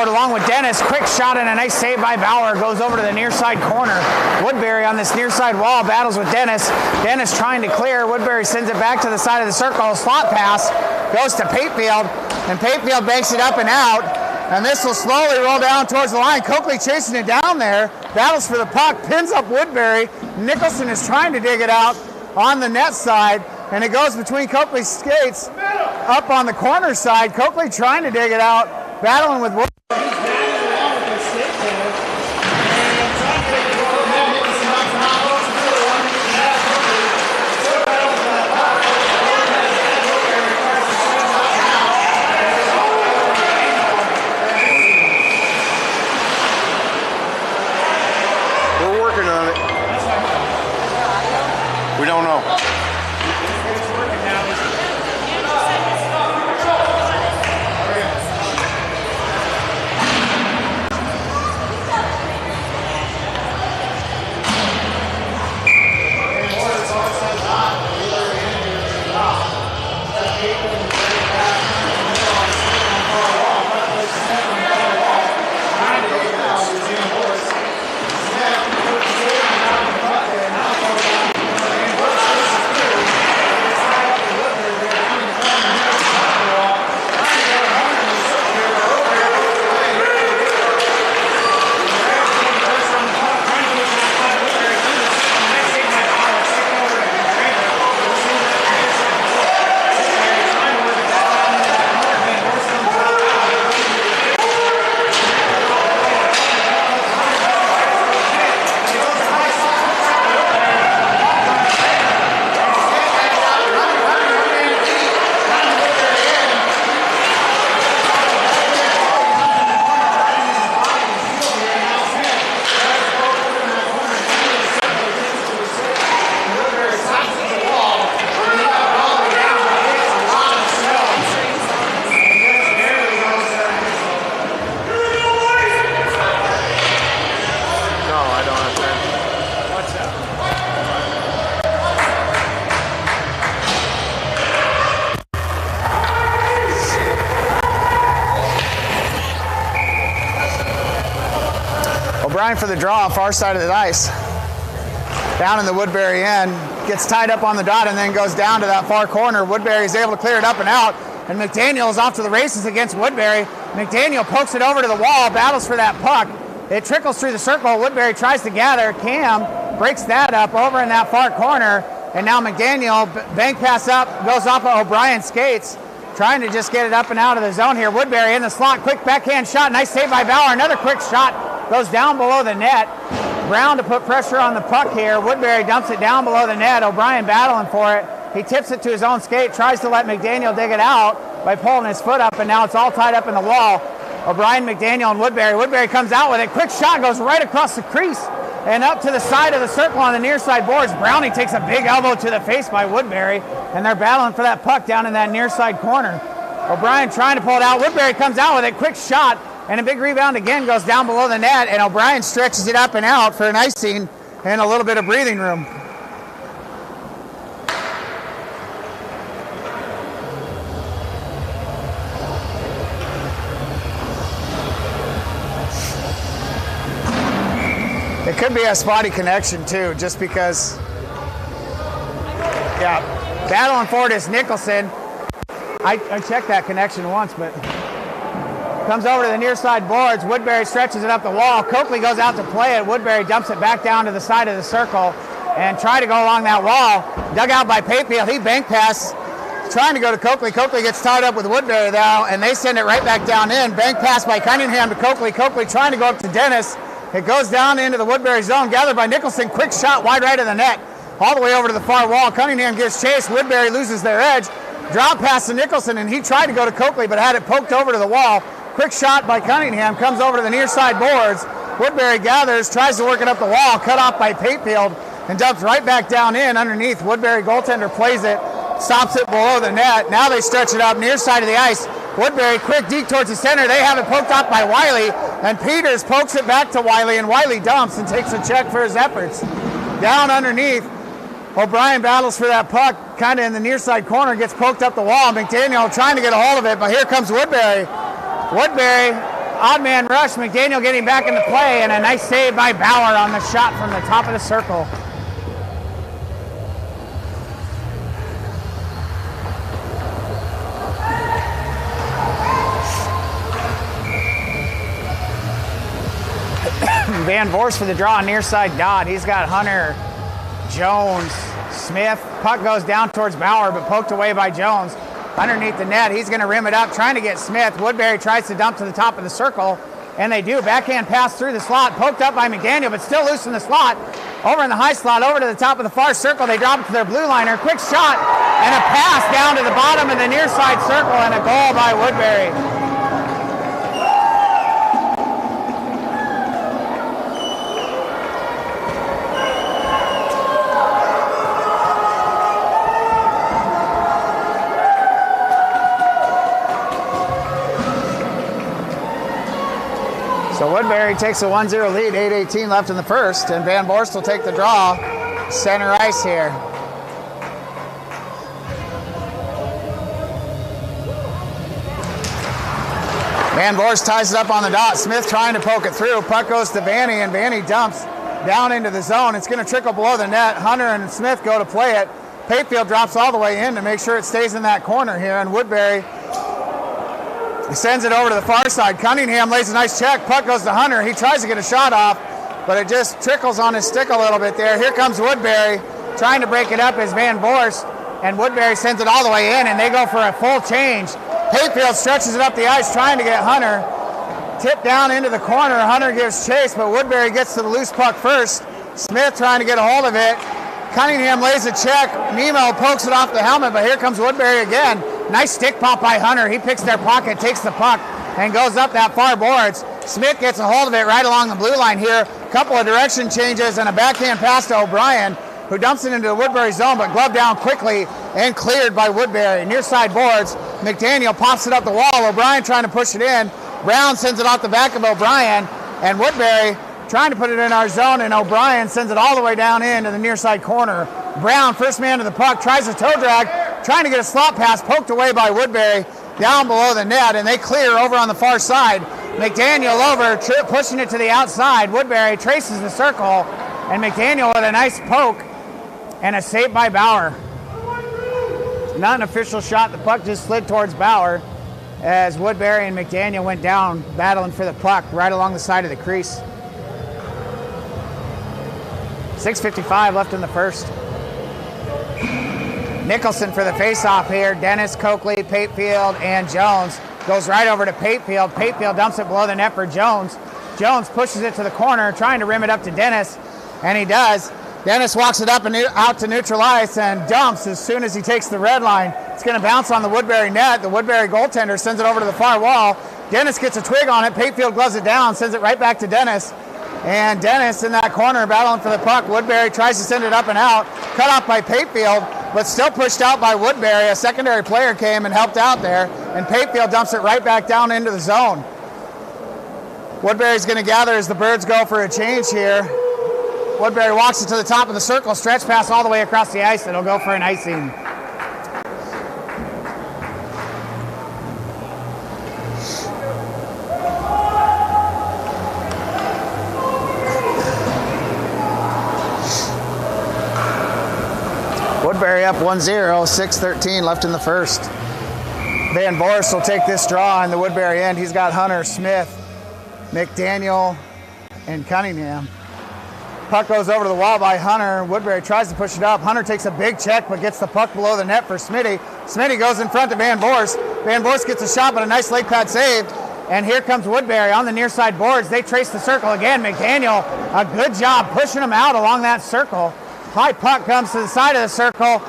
forward along with Dennis. Quick shot and a nice save by Bauer. Goes over to the near side corner. Woodbury on this near side wall battles with Dennis. Dennis trying to clear. Woodbury sends it back to the side of the circle. Slot pass goes to Patefield, and Patefield banks it up and out. And this will slowly roll down towards the line. Coakley chasing it down there. Battles for the puck. Pins up Woodbury. Nicholson is trying to dig it out on the net side. And it goes between Coakley's skates up on the corner side. Coakley trying to dig it out. Battling with Woodbury. We don't know. O'Brien for the draw, far side of the ice. Down in the Woodbury end, gets tied up on the dot and then goes down to that far corner. Woodbury is able to clear it up and out, and McDaniel is off to the races against Woodbury. McDaniel pokes it over to the wall, battles for that puck. It trickles through the circle. Woodbury tries to gather. Cam breaks that up over in that far corner, and now McDaniel, bank pass up, goes off of O'Brien's skates, trying to just get it up and out of the zone here. Woodbury in the slot, quick backhand shot, nice save by Bauer. Another quick shot goes down below the net. Brown to put pressure on the puck here. Woodbury dumps it down below the net. O'Brien battling for it. He tips it to his own skate, tries to let McDaniel dig it out by pulling his foot up, and now it's all tied up in the wall. O'Brien, McDaniel, and Woodbury. Woodbury comes out with it. Quick shot goes right across the crease and up to the side of the circle on the near side boards. Browning takes a big elbow to the face by Woodbury, and they're battling for that puck down in that near side corner. O'Brien trying to pull it out. Woodbury comes out with it. Quick shot, and a big rebound again goes down below the net, and O'Brien stretches it up and out for an icing and a little bit of breathing room. It could be a spotty connection too, just because, yeah, battling for it is Nicholson. I checked that connection once, but comes over to the near side boards. Woodbury stretches it up the wall. Coakley goes out to play it. Woodbury dumps it back down to the side of the circle and try to go along that wall. Dug out by Patefield. He bank pass, trying to go to Coakley. Coakley gets tied up with Woodbury now, and they send it right back down in. Bank pass by Cunningham to Coakley. Coakley trying to go up to Dennis. It goes down into the Woodbury zone, gathered by Nicholson. Quick shot wide right of the net, all the way over to the far wall. Cunningham gives chase. Woodbury loses their edge. Drop pass to Nicholson, and he tried to go to Coakley, but had it poked over to the wall. Quick shot by Cunningham, comes over to the near side boards. Woodbury gathers, tries to work it up the wall, cut off by Patefield, and dumps right back down in underneath. Woodbury goaltender plays it, stops it below the net. Now they stretch it up near side of the ice. Woodbury quick deep towards the center. They have it poked off by Wiley, and Peters pokes it back to Wiley, and Wiley dumps and takes a check for his efforts. Down underneath, O'Brien battles for that puck, kind of in the near side corner, gets poked up the wall. McDaniel trying to get a hold of it, but here comes Woodbury. Woodbury Odd man rush. McDaniel getting back into play, and a nice save by Bauer on the shot from the top of the circle. Van Voorst for the draw, near side dot. He's got Hunter, Jones, Smith. Puck goes down towards Bauer, but poked away by Jones. Underneath the net, he's going to rim it up, trying to get Smith. Woodbury tries to dump to the top of the circle, and they do. Backhand pass through the slot, poked up by McDaniel, but still loose in the slot. Over in the high slot, over to the top of the far circle. They drop it to their blue liner. Quick shot, and a pass down to the bottom of the near side circle, and a goal by Woodbury. So Woodbury takes a 1-0 lead, 8:18 left in the first, and Van Voorst will take the draw, center ice here. Van Voorst ties it up on the dot. Smith trying to poke it through. Puck goes to Vanny, and Vanny dumps down into the zone. It's going to trickle below the net. Hunter and Smith go to play it. Patefield drops all the way in to make sure it stays in that corner here, and Woodbury sends it over to the far side. Cunningham lays a nice check. Puck goes to Hunter. He tries to get a shot off, but it just trickles on his stick a little bit there. Here comes Woodbury trying to break it up as Van Voorst, and Woodbury sends it all the way in, and they go for a full change. Patefield stretches it up the ice trying to get Hunter. Tipped down into the corner. Hunter gives chase, but Woodbury gets to the loose puck first. Smith trying to get a hold of it. Cunningham lays a check. Nemo pokes it off the helmet, but here comes Woodbury again. Nice stick pop by Hunter. He picks their pocket, takes the puck, and goes up that far boards. Smith gets a hold of it right along the blue line here. Couple of direction changes and a backhand pass to O'Brien, who dumps it into the Woodbury zone, but gloved down quickly and cleared by Woodbury. Near side boards. McDaniel pops it up the wall. O'Brien trying to push it in. Brown sends it off the back of O'Brien, and Woodbury trying to put it in our zone, and O'Brien sends it all the way down into the near side corner. Brown, first man to the puck, tries a toe drag, trying to get a slot pass, poked away by Woodbury down below the net, and they clear over on the far side. McDaniel over, pushing it to the outside. Woodbury traces the circle, and McDaniel with a nice poke and a save by Bauer. Not an official shot. The puck just slid towards Bauer as Woodbury and McDaniel went down battling for the puck right along the side of the crease. 6:55 left in the first. Nicholson for the faceoff here. Dennis, Coakley, Patefield, and Jones. Goes right over to Patefield. Patefield dumps it below the net for Jones. Jones pushes it to the corner, trying to rim it up to Dennis, and he does. Dennis walks it up and out to neutral ice and dumps as soon as he takes the red line. It's going to bounce on the Woodbury net. The Woodbury goaltender sends it over to the far wall. Dennis gets a twig on it. Patefield gloves it down, sends it right back to Dennis. And Dennis in that corner battling for the puck. Woodbury tries to send it up and out. Cut off by Patefield, but still pushed out by Woodbury. A secondary player came and helped out there, and Patefield dumps it right back down into the zone. Woodbury's going to gather as the Birds go for a change here. Woodbury walks it to the top of the circle, stretch pass all the way across the ice, and it'll go for an icing. Woodbury up 1-0, 6:13 left in the first. Van Voorst will take this draw in the Woodbury end. He's got Hunter, Smith, McDaniel, and Cunningham. Puck goes over to the wall by Hunter. Woodbury tries to push it up. Hunter takes a big check, but gets the puck below the net for Smitty. Smitty goes in front to Van Voorst. Van Voorst gets a shot, but a nice leg pad save. And here comes Woodbury on the near side boards. They trace the circle again. McDaniel, a good job pushing him out along that circle. High puck comes to the side of the circle.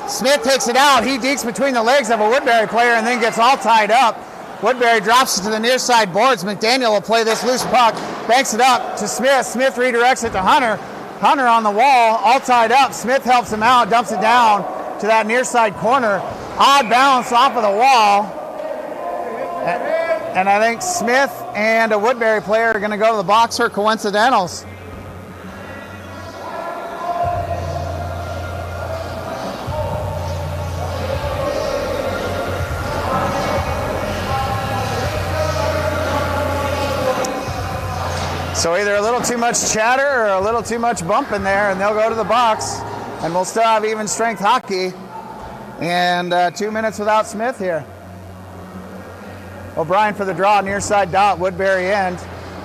Smith takes it out. He dekes between the legs of a Woodbury player and then gets all tied up. Woodbury drops it to the near side boards. McDaniel will play this loose puck, banks it up to Smith. Smith redirects it to Hunter. Hunter on the wall, all tied up. Smith helps him out, dumps it down to that near side corner. Odd balance off of the wall. And I think Smith and a Woodbury player are going to go to the box for coincidentals. So either a little too much chatter or a little too much bump in there, and they'll go to the box, and we'll still have even strength hockey. And 2 minutes without Smith here. O'Brien for the draw, near side dot, Woodbury end.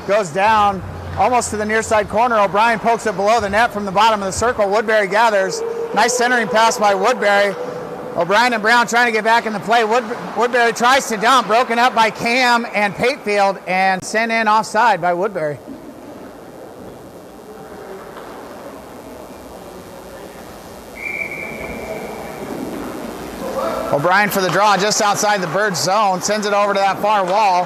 Goes down almost to the near side corner. O'Brien pokes it below the net from the bottom of the circle. Woodbury gathers. Nice centering pass by Woodbury. O'Brien and Brown trying to get back in the play. Woodbury tries to dump, broken up by Cam and Patefield, and sent in offside by Woodbury. O'Brien for the draw just outside the Birds zone, sends it over to that far wall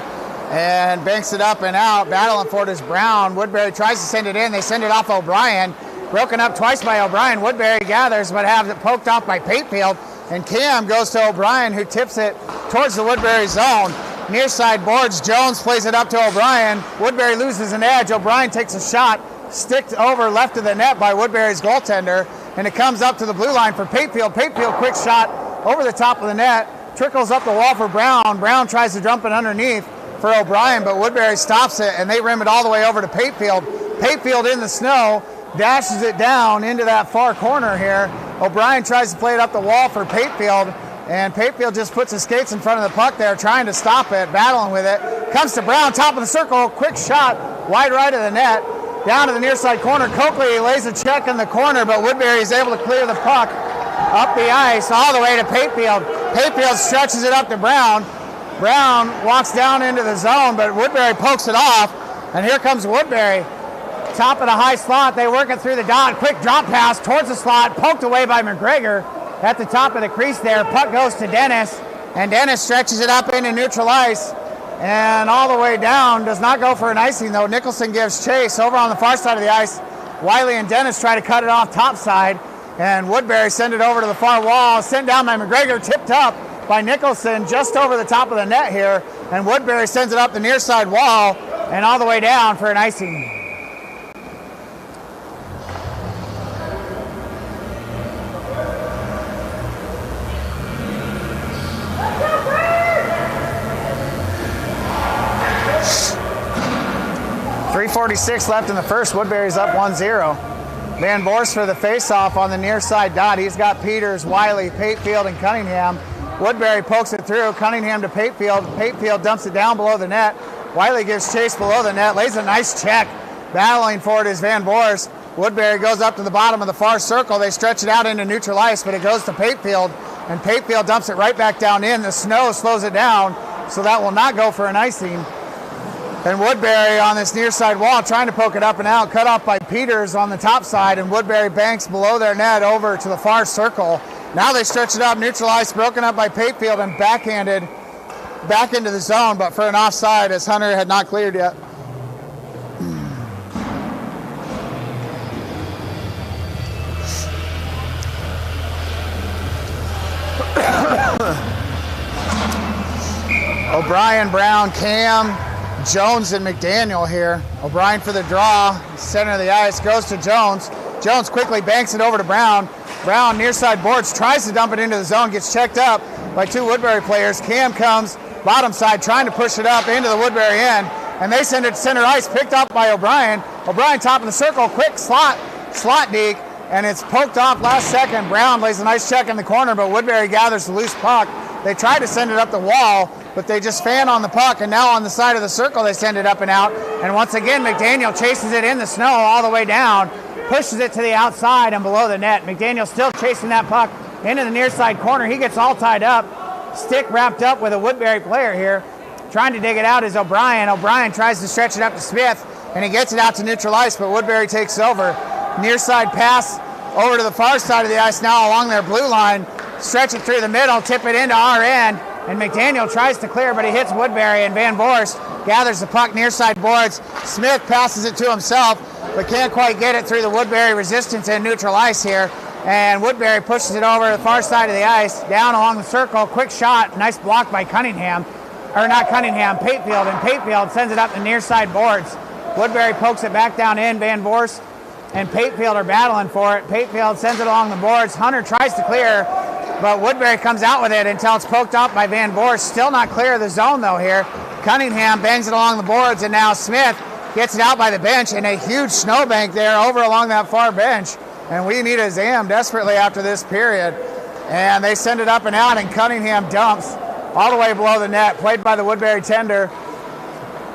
and banks it up and out. Battling for it is Brown. Woodbury tries to send it in. They send it off O'Brien. Broken up twice by O'Brien. Woodbury gathers but has it poked off by Patefield. And Cam goes to O'Brien, who tips it towards the Woodbury zone. Near side boards. Jones plays it up to O'Brien. Woodbury loses an edge. O'Brien takes a shot, sticked over left of the net by Woodbury's goaltender. And it comes up to the blue line for Patefield. Patefield, quick shot over the top of the net, trickles up the wall for Brown. Brown tries to jump it underneath for O'Brien, but Woodbury stops it, and they rim it all the way over to Patefield. Patefield in the snow, dashes it down into that far corner here. O'Brien tries to play it up the wall for Patefield, and Patefield just puts his skates in front of the puck there, trying to stop it, battling with it. Comes to Brown, top of the circle, quick shot, wide right of the net, down to the near side corner. Coakley lays a check in the corner, but Woodbury is able to clear the puck up the ice all the way to Patefield. Patefield stretches it up to Brown. Brown walks down into the zone, but Woodbury pokes it off, and here comes Woodbury. Top of the high slot, they work it through the dot. Quick drop pass towards the slot, poked away by McGregor at the top of the crease there. Puck goes to Dennis, and Dennis stretches it up into neutral ice and all the way down. Does not go for an icing, though. Nicholson gives chase over on the far side of the ice. Wiley and Dennis try to cut it off top side, and Woodbury send it over to the far wall, sent down by McGregor, tipped up by Nicholson just over the top of the net here, and Woodbury sends it up the near side wall and all the way down for an icing. .346 left in the first. Woodbury's up 1-0. Van Voorst for the faceoff on the near side dot. He's got Peters, Wiley, Patefield, and Cunningham. Woodbury pokes it through. Cunningham to Patefield. Patefield dumps it down below the net. Wiley gives chase below the net, lays a nice check. Battling for it is Van Voorst. Woodbury goes up to the bottom of the far circle. They stretch it out into neutral ice, but it goes to Patefield, and Patefield dumps it right back down in. The snow slows it down, so that will not go for an icing. And Woodbury on this near side wall trying to poke it up and out, cut off by Peters on the top side, and Woodbury banks below their net over to the far circle. Now they stretch it up, neutral ice, broken up by Patefield and backhanded back into the zone, but for an offside as Hunter had not cleared yet. O'Brien, Brown, Cam, Jones, and McDaniel here. O'Brien for the draw, center of the ice, goes to Jones. Jones quickly banks it over to Brown. Brown near side boards, tries to dump it into the zone, gets checked up by two Woodbury players. Cam comes bottom side trying to push it up into the Woodbury end, and they send it to center ice, picked up by O'Brien. O'Brien top of the circle, quick slot deke, and it's poked off last second. Brown lays a nice check in the corner, but Woodbury gathers the loose puck. They try to send it up the wall, but they just fan on the puck, and now on the side of the circle they send it up and out. And once again, McDaniel chases it in the snow all the way down, pushes it to the outside and below the net. McDaniel still chasing that puck into the near side corner. He gets all tied up, stick wrapped up with a Woodbury player here. Trying to dig it out is O'Brien. O'Brien tries to stretch it up to Smith, and he gets it out to neutral ice, but Woodbury takes over. Near side pass over to the far side of the ice now along their blue line. Stretch it through the middle, tip it into our end, and McDaniel tries to clear, but he hits Woodbury, and Van Voorst gathers the puck near side boards. Smith passes it to himself, but can't quite get it through the Woodbury resistance and neutral ice here. And Woodbury pushes it over to the far side of the ice, down along the circle. Quick shot, nice block by Cunningham. Or not Cunningham, Patefield. And Patefield sends it up the near side boards. Woodbury pokes it back down in. Van Voorst and Patefield are battling for it. Patefield sends it along the boards. Hunter tries to clear, but Woodbury comes out with it until it's poked up by Van Voorst. Still not clear of the zone, though, here. Cunningham bangs it along the boards, and now Smith gets it out by the bench, and a huge snowbank there over along that far bench. And we need a Zam desperately after this period. And they send it up and out, and Cunningham dumps all the way below the net, played by the Woodbury tender.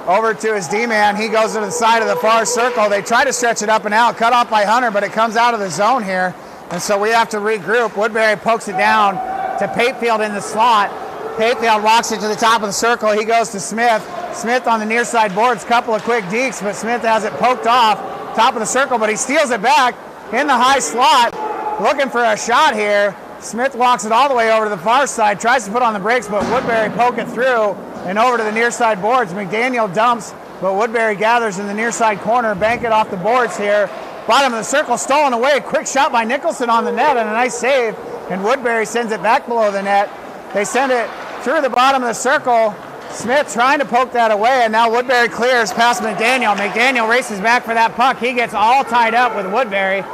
Over to his D-man. He goes to the side of the far circle. They try to stretch it up and out, cut off by Hunter, but it comes out of the zone here. And so we have to regroup. Woodbury pokes it down to Patefield in the slot. Patefield walks it to the top of the circle. He goes to Smith. Smith on the near side boards, couple of quick dekes, but Smith has it poked off, top of the circle, but he steals it back in the high slot, looking for a shot here. Smith walks it all the way over to the far side, tries to put on the brakes, but Woodbury poke it through and over to the near side boards. McDaniel dumps, but Woodbury gathers in the near side corner, bank it off the boards here. Bottom of the circle, stolen away. Quick shot by Nicholson on the net and a nice save, and Woodbury sends it back below the net. They send it through the bottom of the circle. Smith trying to poke that away, and now Woodbury clears past McDaniel. McDaniel races back for that puck. He gets all tied up with Woodbury,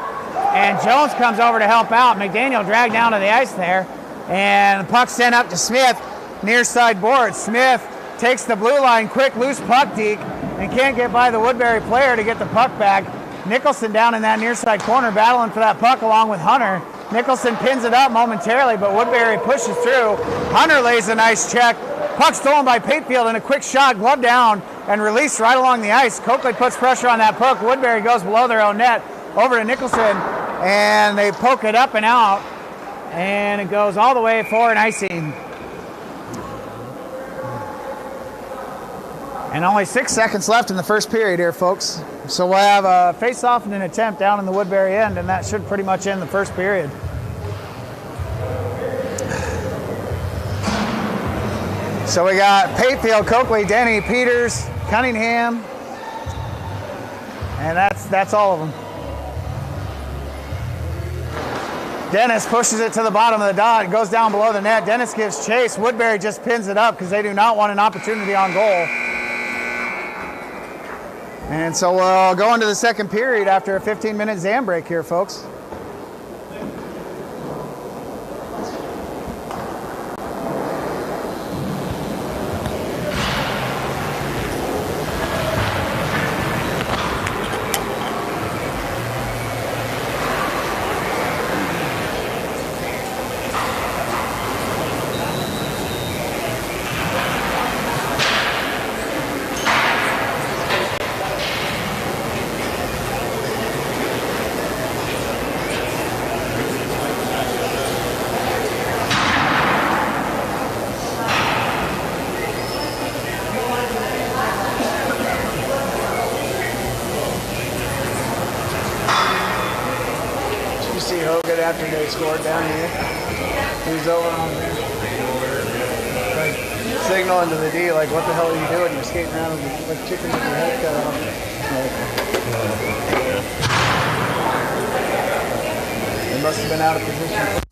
and Jones comes over to help out. McDaniel dragged down to the ice there, and the puck sent up to Smith, near side board. Smith takes the blue line, quick loose puck deke, and can't get by the Woodbury player to get the puck back. Nicholson down in that near side corner battling for that puck along with Hunter. Nicholson pins it up momentarily, but Woodbury pushes through. Hunter lays a nice check. Puck stolen by Patefield, and a quick shot, glove down, and released right along the ice. Coakley puts pressure on that puck. Woodbury goes below their own net, over to Nicholson, and they poke it up and out, and it goes all the way for an icing. And only 6 seconds left in the first period here, folks. So we'll have a face-off and an attempt down in the Woodbury end, and that should pretty much end the first period. So we got Patefield, Coakley, Denny, Peters, Cunningham, and that's all of them. Dennis pushes it to the bottom of the dot. It goes down below the net. Dennis gives chase. Woodbury just pins it up because they do not want an opportunity on goal. And so we'll go into the second period after a 15-minute Zam break here, folks. After they scored down here, he was over on there, like signaling to the D, like, "What the hell are you doing? You're skating around like chicken with your head cut off." They must have been out of position.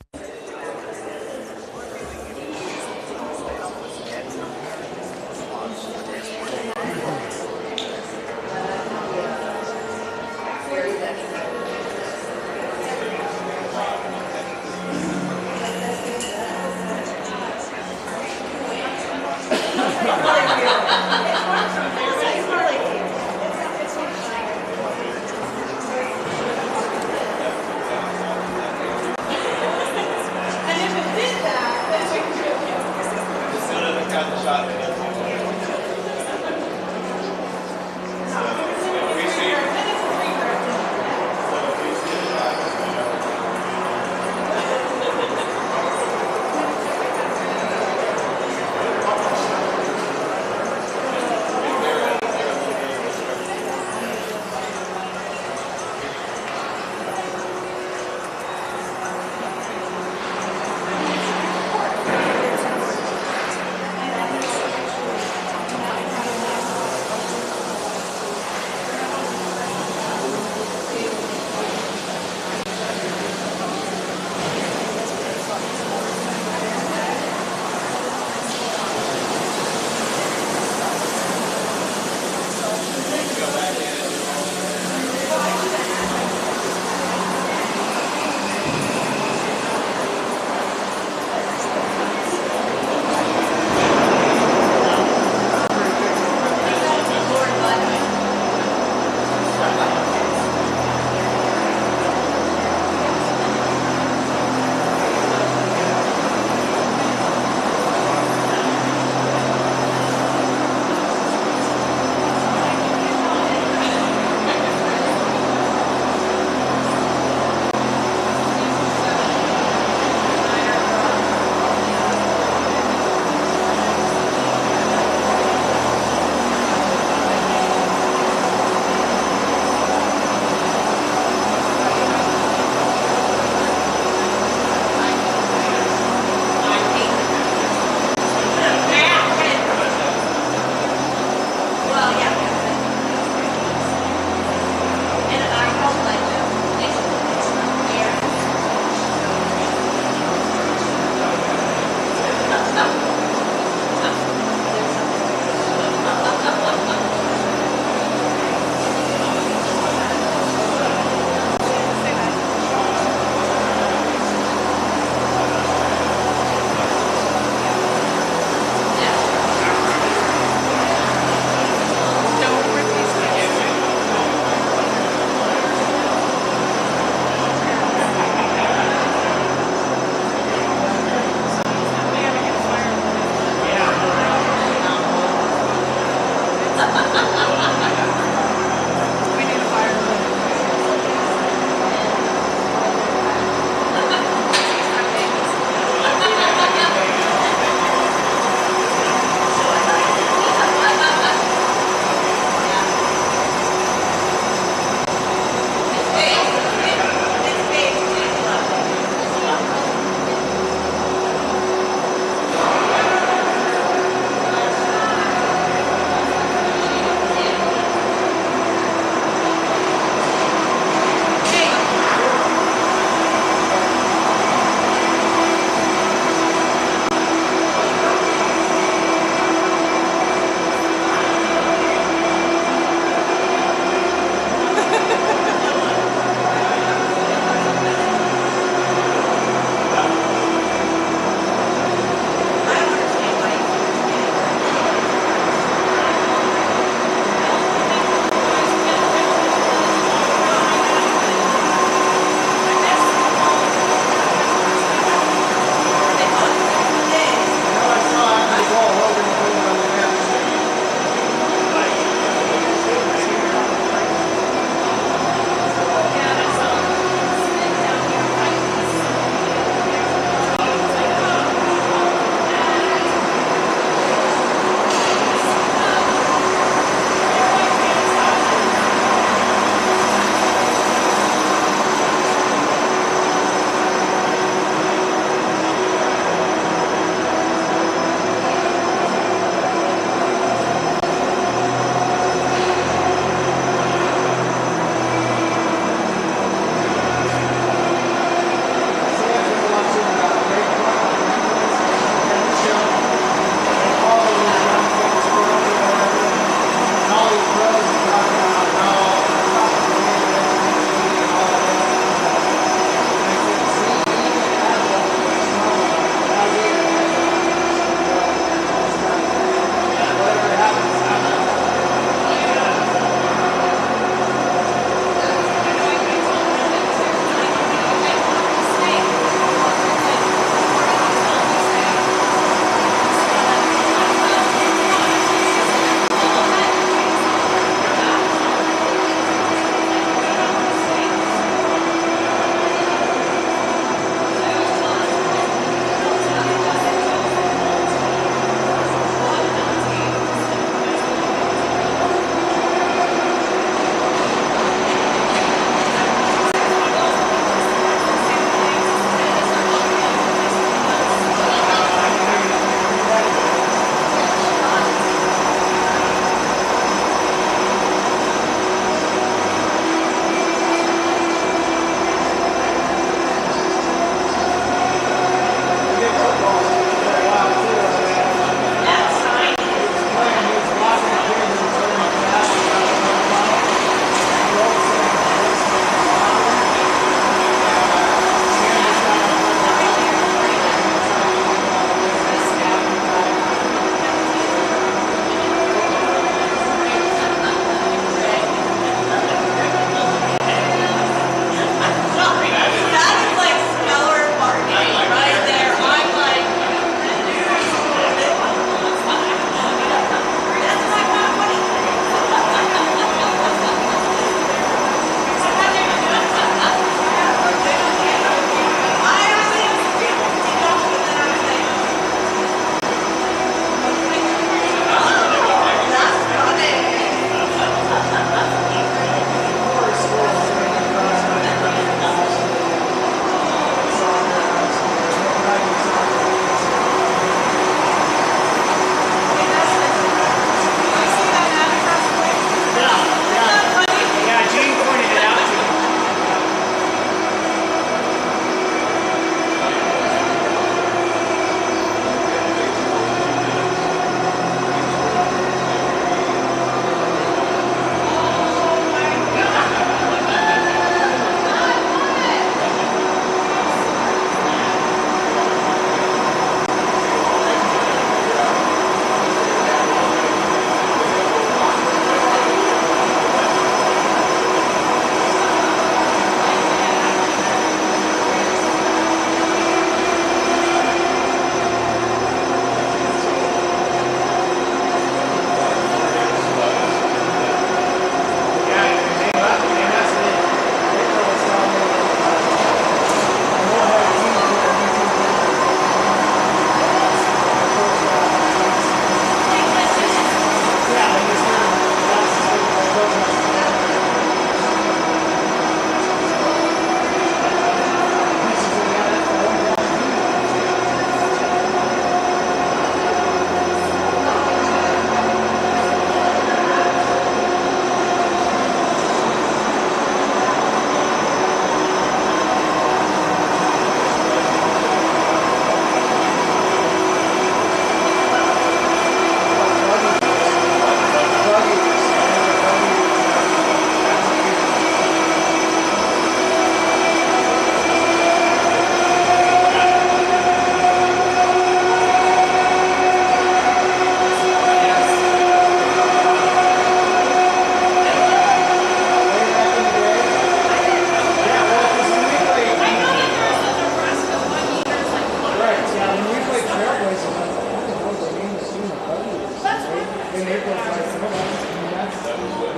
in April fight sometimes. I mean, that's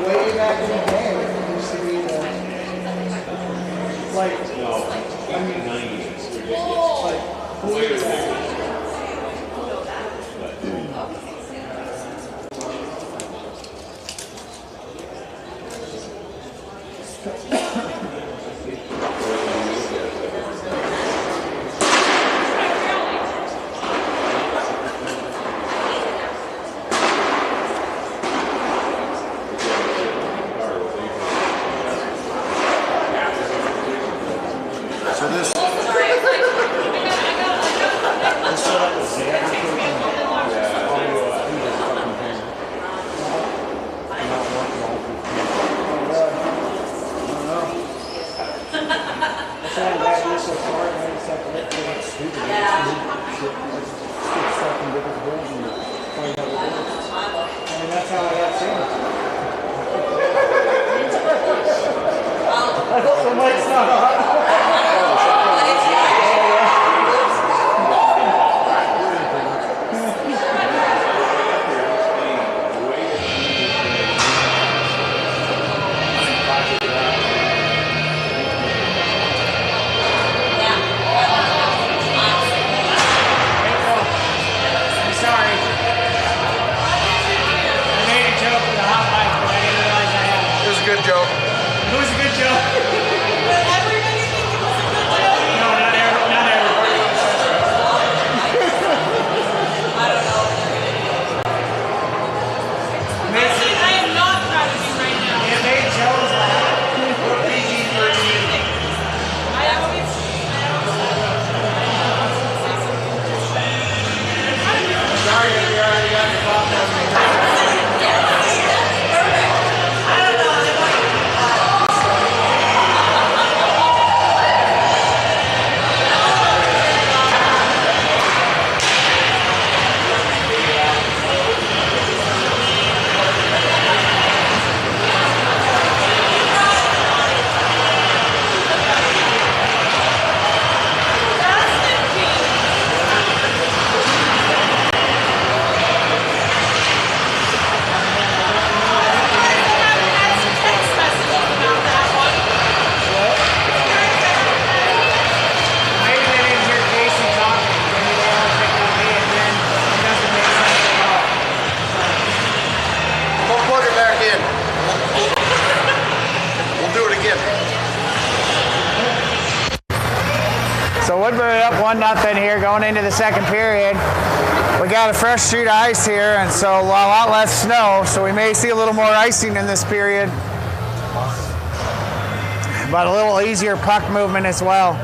way back in the day. It used to be like, I mean, like 4 years ago. So this setup is That's how I got seen. The mic's not on. good joke. It was a good joke. Everybody thinks it was a good joke. No, not everybody. I don't know what they're gonna do. Actually, I am not proud of you right now. It made Jones laugh. I always Sorry if you already got your popcorn. Maybe they didn't hear Casey talking. Maybe they all picked on me, and then it doesn't make sense at all. We'll plug it back in. We'll do it again. So Woodbury up 1-0 here going into the second period. We got a fresh sheet of ice here, and so a lot less snow, so we may see a little more icing in this period. But a little easier puck movement as well.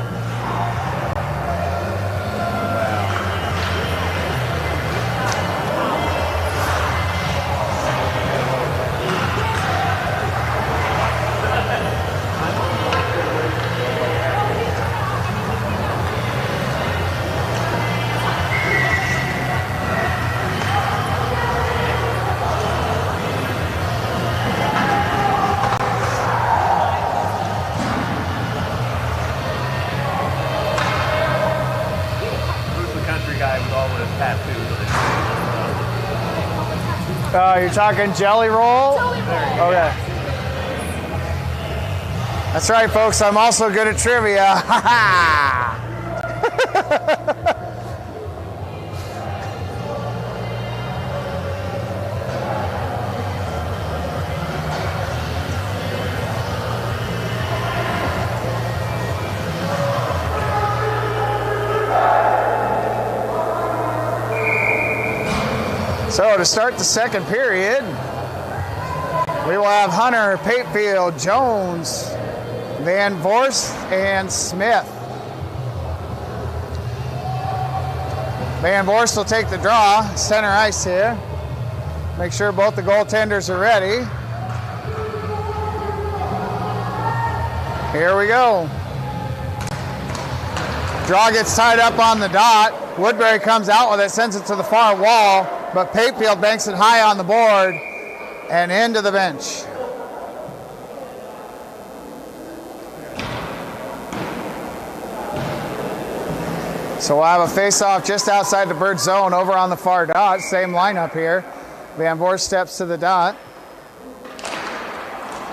Who's the country guy with all the tattoos? You're talking jelly roll? Okay. That's right, folks. I'm also good at trivia. Ha ha! So to start the second period, we will have Hunter, Patefield, Jones, Van Vorst, and Smith. Van Vorst will take the draw, center ice here. Make sure both the goaltenders are ready. Here we go. Draw gets tied up on the dot. Woodbury comes out with it, sends it to the far wall, but Patefield banks it high on the board and into the bench. So we'll have a face-off just outside the bird zone over on the far dot. Same lineup here. Van Voorst steps to the dot.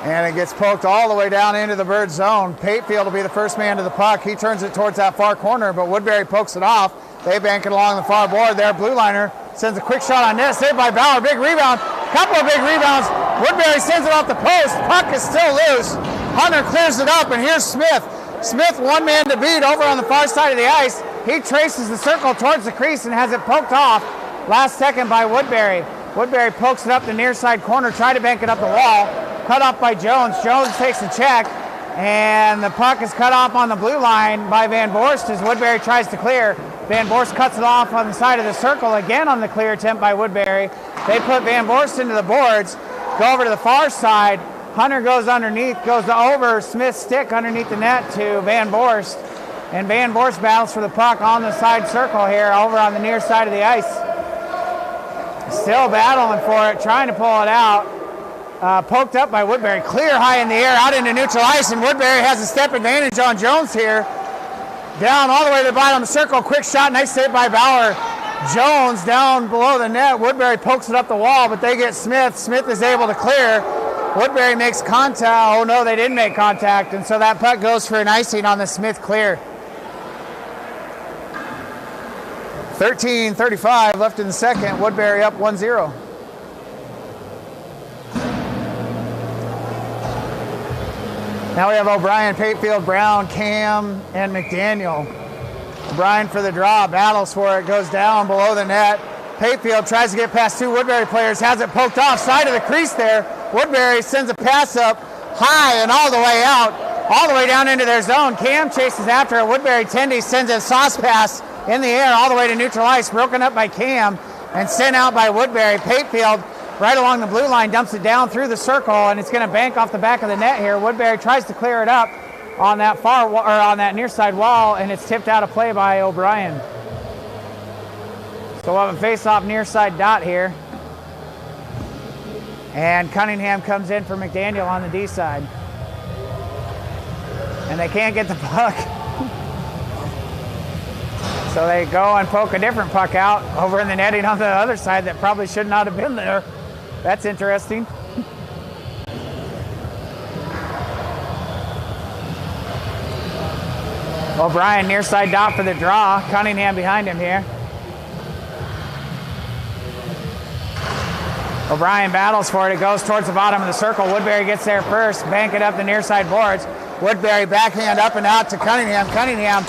And it gets poked all the way down into the Bird zone. Patefield will be the first man to the puck. He turns it towards that far corner, but Woodbury pokes it off. They bank it along the far board there. Blue liner sends a quick shot on net. Saved by Bauer. Big rebound. Couple of big rebounds. Woodbury sends it off the post. Puck is still loose. Hunter clears it up, and here's Smith. Smith, one man to beat over on the far side of the ice. He traces the circle towards the crease and has it poked off last second by Woodbury. Woodbury pokes it up the near side corner, tried to bank it up the wall. Cut off by Jones. Jones takes the check, and the puck is cut off on the blue line by Van Voorst as Woodbury tries to clear. Van Voorst cuts it off on the side of the circle again on the clear attempt by Woodbury. They put Van Voorst into the boards, go over to the far side. Hunter goes underneath, goes over Smith's stick underneath the net to Van Voorst, and Van Voorst battles for the puck on the side circle here over on the near side of the ice. Still battling for it, trying to pull it out. Poked up by Woodbury, clear high in the air, out into neutral ice, and Woodbury has a step advantage on Jones here. Down all the way to the bottom of the circle, quick shot, nice save by Bauer. Jones down below the net, Woodbury pokes it up the wall, but they get Smith. Smith is able to clear. Woodbury makes contact. Oh no, they didn't make contact, and so that puck goes for an icing on the Smith clear. 13:35 left in the second, Woodbury up 1-0. Now we have O'Brien, Patefield, Brown, Cam, and McDaniel. O'Brien for the draw, battles for it, goes down below the net. Patefield tries to get past two Woodbury players, has it poked off, side of the crease there. Woodbury sends a pass up high and all the way out, all the way down into their zone. Cam chases after it. Woodbury Tendy sends a sauce pass in the air all the way to neutral ice, broken up by Cam and sent out by Woodbury. Patefield right along the blue line, dumps it down through the circle, and it's going to bank off the back of the net here. Woodbury tries to clear it up on that on that near side wall, and it's tipped out of play by O'Brien. So we'll have a face-off near side dot here, and Cunningham comes in for McDaniel on the D side, and they can't get the puck. So they go and poke a different puck out over in the netting on the other side that probably should not have been there. That's interesting. O'Brien near side dot for the draw. Cunningham behind him here. O'Brien battles for it. It goes towards the bottom of the circle. Woodbury gets there first. Bank it up the near side boards. Woodbury backhand up and out to Cunningham. Cunningham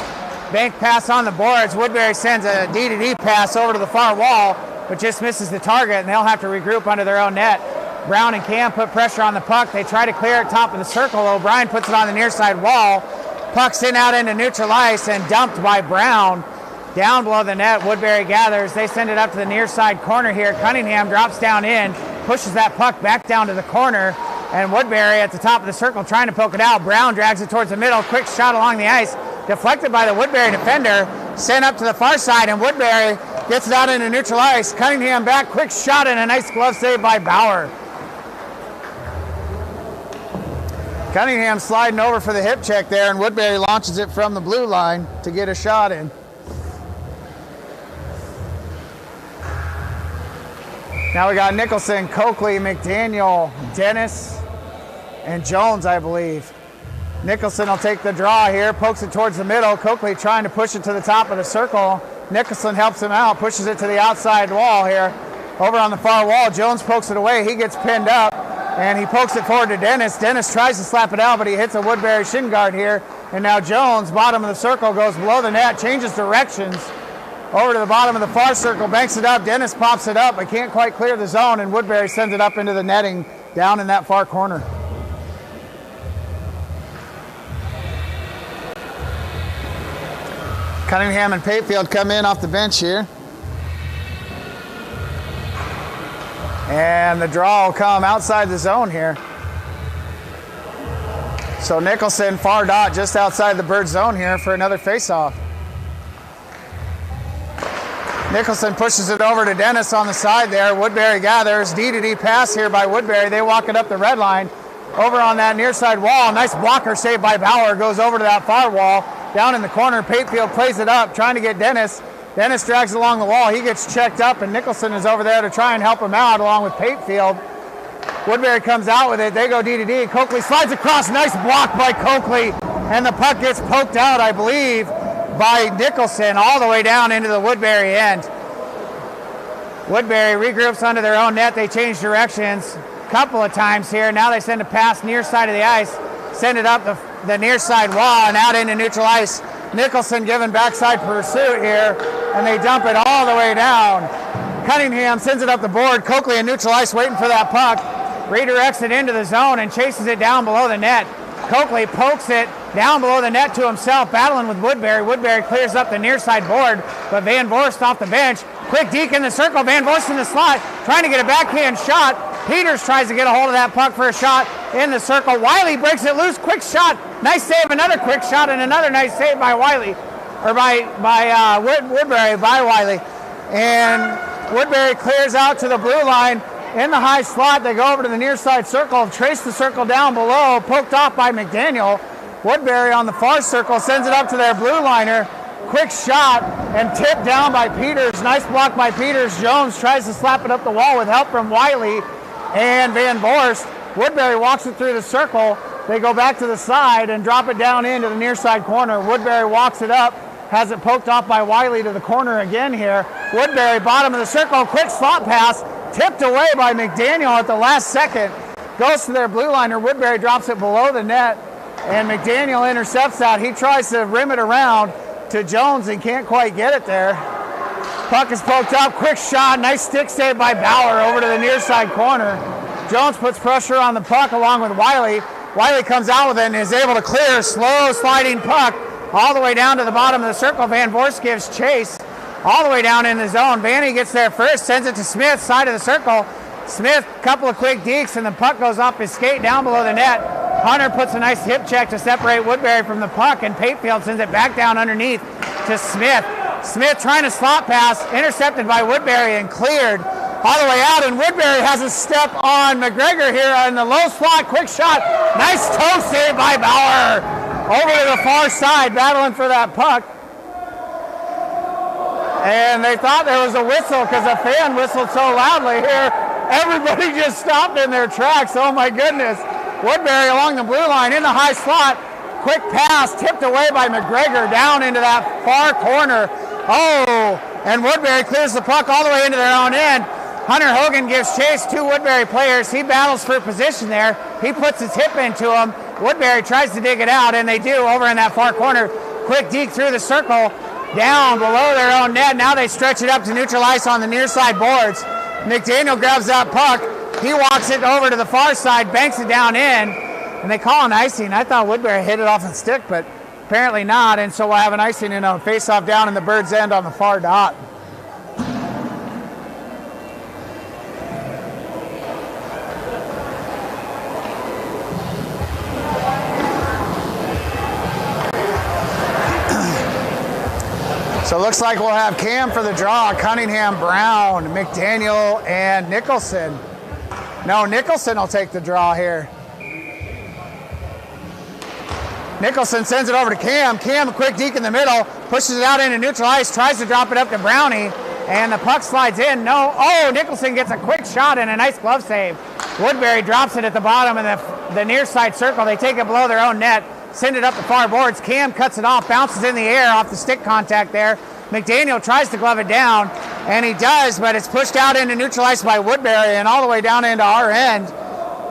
bank pass on the boards. Woodbury sends a D-to-D pass over to the far wall, but just misses the target, and they'll have to regroup under their own net. Brown and Cam put pressure on the puck. They try to clear it top of the circle. O'Brien puts it on the near side wall. Puck's in out into neutral ice and dumped by Brown. Down below the net, Woodbury gathers. They send it up to the near side corner here. Cunningham drops down in, pushes that puck back down to the corner, and Woodbury at the top of the circle trying to poke it out. Brown drags it towards the middle. Quick shot along the ice. Deflected by the Woodbury defender. Sent up to the far side, and Woodbury gets it out into neutral ice. Cunningham back. Quick shot and a nice glove save by Bauer. Cunningham sliding over for the hip check there, and Woodbury launches it from the blue line to get a shot in. Now we got Nicholson, Coakley, McDaniel, Dennis, and Jones, I believe. Nicholson will take the draw here, pokes it towards the middle. Coakley trying to push it to the top of the circle. Nicholson helps him out, pushes it to the outside wall here. Over on the far wall, Jones pokes it away. He gets pinned up, and he pokes it forward to Dennis. Dennis tries to slap it out, but he hits a Woodbury shin guard here. And now Jones, bottom of the circle, goes below the net, changes directions. Over to the bottom of the far circle, banks it up. Dennis pops it up, but can't quite clear the zone, and Woodbury sends it up into the netting down in that far corner. Cunningham and Patefield come in off the bench here. And the draw will come outside the zone here. So Nicholson, far dot, just outside the Bird zone here for another faceoff. Nicholson pushes it over to Dennis on the side there. Woodbury gathers. D-to-D pass here by Woodbury. They walk it up the red line. Over on that near side wall. Nice blocker save by Bauer. Goes over to that far wall. Down in the corner, Patefield plays it up, trying to get Dennis. Dennis drags it along the wall. He gets checked up, and Nicholson is over there to try and help him out along with Patefield. Woodbury comes out with it. They go D to D. Coakley slides across. Nice block by Coakley. And the puck gets poked out, I believe, by Nicholson all the way down into the Woodbury end. Woodbury regroups under their own net. They change directions a couple of times here. Now they send a pass near side of the ice. Send it up the near side wall and out into neutral ice. Nicholson giving backside pursuit here, and they dump it all the way down. Cunningham sends it up the board. Coakley in neutral ice waiting for that puck. Redirects it into the zone and chases it down below the net. Coakley pokes it down below the net to himself, battling with Woodbury. Woodbury clears up the near side board, but Van Voorst off the bench. Quick deke in the circle. Van Voorst in the slot, trying to get a backhand shot. Peters tries to get a hold of that puck for a shot in the circle. Wiley breaks it loose. Quick shot. Nice save. Another quick shot and another nice save by Wiley, or by Woodbury by Wiley. And Woodbury clears out to the blue line in the high slot. They go over to the near side circle, trace the circle down below, poked off by McDaniel. Woodbury on the far circle sends it up to their blue liner. Quick shot and tipped down by Peters. Nice block by Peters. Jones tries to slap it up the wall with help from Wiley and Van Voorst. Woodbury walks it through the circle. They go back to the side and drop it down into the near side corner. Woodbury walks it up, has it poked off by Wiley to the corner again here. Woodbury, bottom of the circle, quick slot pass, tipped away by McDaniel at the last second. Goes to their blue liner. Woodbury drops it below the net, and McDaniel intercepts that. He tries to rim it around to Jones and can't quite get it there. Puck is poked up, quick shot, nice stick save by Bauer over to the near side corner. Jones puts pressure on the puck along with Wiley. Wiley comes out with it and is able to clear a slow sliding puck all the way down to the bottom of the circle. Van Voorst gives chase all the way down in the zone. Vanny gets there first, sends it to Smith, side of the circle. Smith, couple of quick dekes, and the puck goes off his skate down below the net. Hunter puts a nice hip check to separate Woodbury from the puck, and Patefield sends it back down underneath to Smith. Smith trying to slot pass, intercepted by Woodbury and cleared all the way out, and Woodbury has a step on McGregor here in the low slot. Quick shot, nice toe save by Bauer over to the far side, battling for that puck. And they thought there was a whistle because a fan whistled so loudly here. Everybody just stopped in their tracks. Oh my goodness. Woodbury along the blue line in the high slot. Quick pass tipped away by McGregor down into that far corner. Oh, and Woodbury clears the puck all the way into their own end. Hunter Hogan gives chase to Woodbury players. He battles for position there. He puts his hip into him. Woodbury tries to dig it out, and they do over in that far corner. Quick deke through the circle, down below their own net. Now they stretch it up to neutral ice on the near side boards. McDaniel grabs that puck. He walks it over to the far side, banks it down in, and they call an icing. I thought Woodbury hit it off the stick, but apparently not, and so we'll have an icing and a face-off down in the bird's end on the far dot. So it looks like we'll have Cam for the draw. Cunningham, Brown, McDaniel, and Nicholson. No, Nicholson will take the draw here. Nicholson sends it over to Cam. Cam, a quick deke in the middle, pushes it out into neutral ice, tries to drop it up to Brownie, and the puck slides in. No, oh, Nicholson gets a quick shot and a nice glove save. Woodbury drops it at the bottom of the near side circle. They take it below their own net, send it up the far boards. Cam cuts it off, bounces in the air off the stick contact there. McDaniel tries to glove it down, and he does, but it's pushed out into neutral ice by Woodbury and all the way down into our end.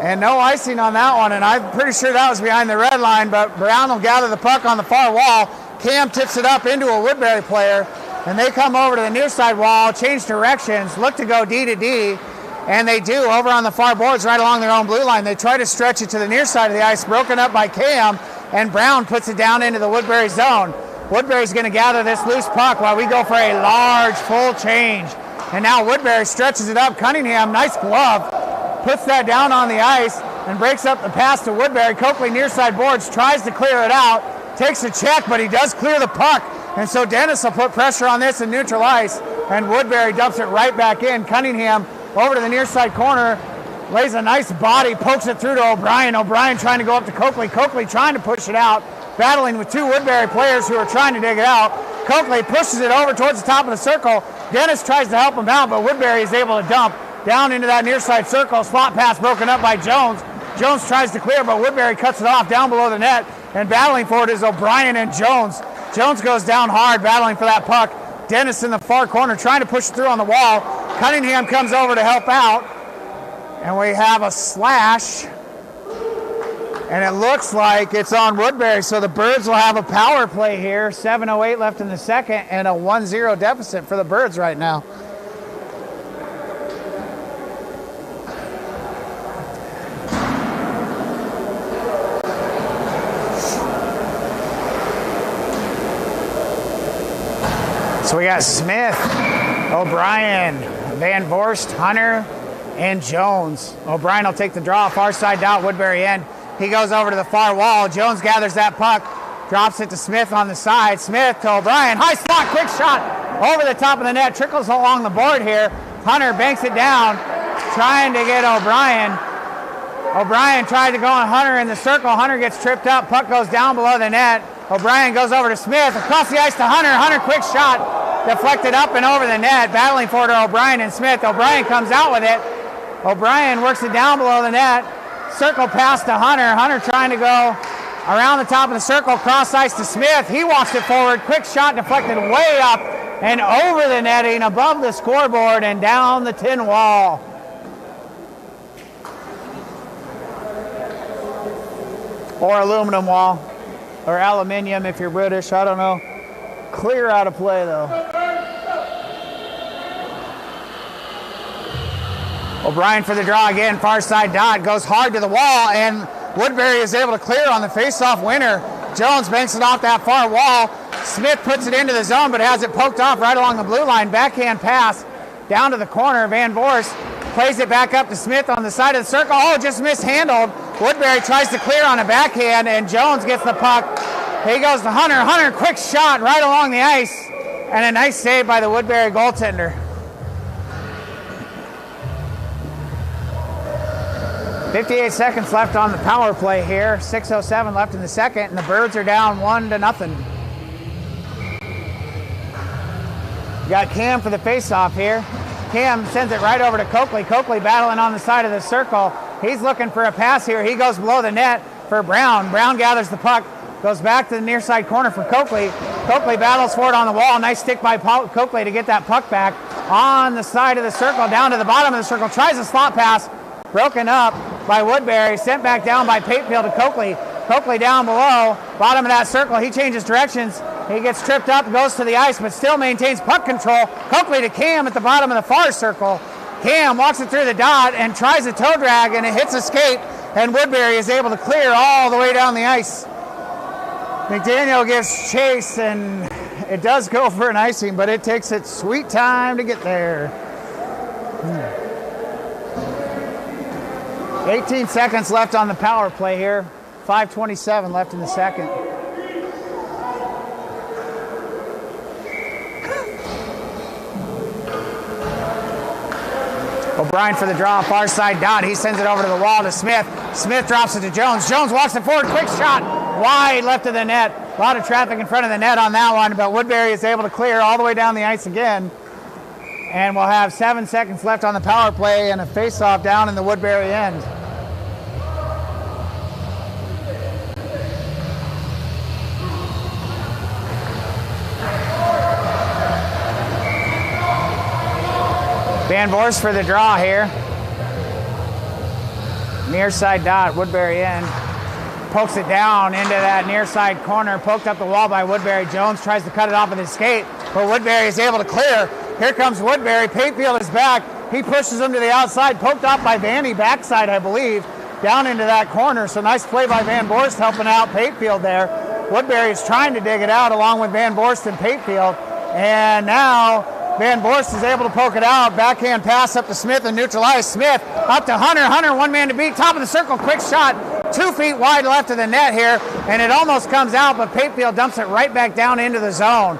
And no icing on that one, and I'm pretty sure that was behind the red line, but Brown will gather the puck on the far wall. Cam tips it up into a Woodbury player, and they come over to the near side wall, change directions, look to go D to D, and they do over on the far boards right along their own blue line. They try to stretch it to the near side of the ice, broken up by Cam, and Brown puts it down into the Woodbury zone. Woodbury's going to gather this loose puck while we go for a large full change. And now Woodbury stretches it up. Cunningham, nice glove, puts that down on the ice and breaks up the pass to Woodbury. Coakley near side boards, tries to clear it out, takes a check, but he does clear the puck. And so Dennis will put pressure on this in neutral ice, and Woodbury dumps it right back in. Cunningham over to the near side corner, lays a nice body, pokes it through to O'Brien. O'Brien trying to go up to Coakley. Coakley trying to push it out, battling with two Woodbury players who are trying to dig it out. Coakley pushes it over towards the top of the circle. Dennis tries to help him out, but Woodbury is able to dump down into that near side circle. Slot pass broken up by Jones. Jones tries to clear, but Woodbury cuts it off down below the net. And battling for it is O'Brien and Jones. Jones goes down hard, battling for that puck. Dennis in the far corner trying to push it through on the wall. Cunningham comes over to help out. And we have a slash. And it looks like it's on Woodbury, so the Birds will have a power play here. 7:08 left in the second, and a 1-0 deficit for the Birds right now. So we got Smith, O'Brien, Van Vorst, Hunter, and Jones. O'Brien will take the draw, far side out, Woodbury end. He goes over to the far wall. Jones gathers that puck, drops it to Smith on the side. Smith to O'Brien, high slot, quick shot over the top of the net, trickles along the board here. Hunter banks it down, trying to get O'Brien. O'Brien tried to go on Hunter in the circle. Hunter gets tripped up, puck goes down below the net. O'Brien goes over to Smith, across the ice to Hunter. Hunter, quick shot, deflected up and over the net, battling for it to O'Brien and Smith. O'Brien comes out with it. O'Brien works it down below the net. Circle pass to Hunter. Hunter trying to go around the top of the circle, cross ice to Smith. He walks it forward. Quick shot deflected way up and over the netting, above the scoreboard and down the tin wall. Or aluminum wall. Or aluminium if you're British. I don't know. Clear out of play though. O'Brien for the draw again, far side dot, goes hard to the wall, and Woodbury is able to clear on the face-off winner. Jones banks it off that far wall. Smith puts it into the zone, but has it poked off right along the blue line. Backhand pass down to the corner. Van Vorst plays it back up to Smith on the side of the circle. Oh, just mishandled. Woodbury tries to clear on a backhand, and Jones gets the puck. He goes to Hunter. Hunter, quick shot right along the ice, and a nice save by the Woodbury goaltender. 58 seconds left on the power play here. 6:07 left in the second, and the Birds are down 1-0. Got Cam for the face-off here. Cam sends it right over to Coakley. Coakley battling on the side of the circle. He's looking for a pass here. He goes below the net for Brown. Brown gathers the puck, goes back to the near side corner for Coakley. Coakley battles for it on the wall. Nice stick by Coakley to get that puck back on the side of the circle, down to the bottom of the circle. Tries a slot pass, broken up by Woodbury, sent back down by Patefield to Coakley. Coakley down below, bottom of that circle. He changes directions. He gets tripped up, goes to the ice, but still maintains puck control. Coakley to Cam at the bottom of the far circle. Cam walks it through the dot and tries a toe drag, and it hits a skate, and Woodbury is able to clear all the way down the ice. McDaniel gives chase, and it does go for an icing, but it takes its sweet time to get there. 18 seconds left on the power play here. 5:27 left in the second. O'Brien for the draw, far side dot. He sends it over to the wall to Smith. Smith drops it to Jones. Jones walks it forward, quick shot, wide left of the net. A lot of traffic in front of the net on that one, but Woodbury is able to clear all the way down the ice again. And we'll have 7 seconds left on the power play and a face-off down in the Woodbury end. Van Vorst for the draw here. Near side dot, Woodbury end. Pokes it down into that near side corner. Poked up the wall by Woodbury. Jones tries to cut it off with his skate, but Woodbury is able to clear. Here comes Woodbury. Patefield is back. He pushes him to the outside. Poked off by Vanny, backside, I believe, down into that corner. So nice play by Van Vorst helping out Patefield there. Woodbury is trying to dig it out along with Van Vorst and Patefield. And now Van Vorst is able to poke it out. Backhand pass up to Smith and neutral ice. Smith up to Hunter. Hunter, one man to beat. Top of the circle, quick shot. 2 feet wide left of the net here. And it almost comes out, but Patefield dumps it right back down into the zone.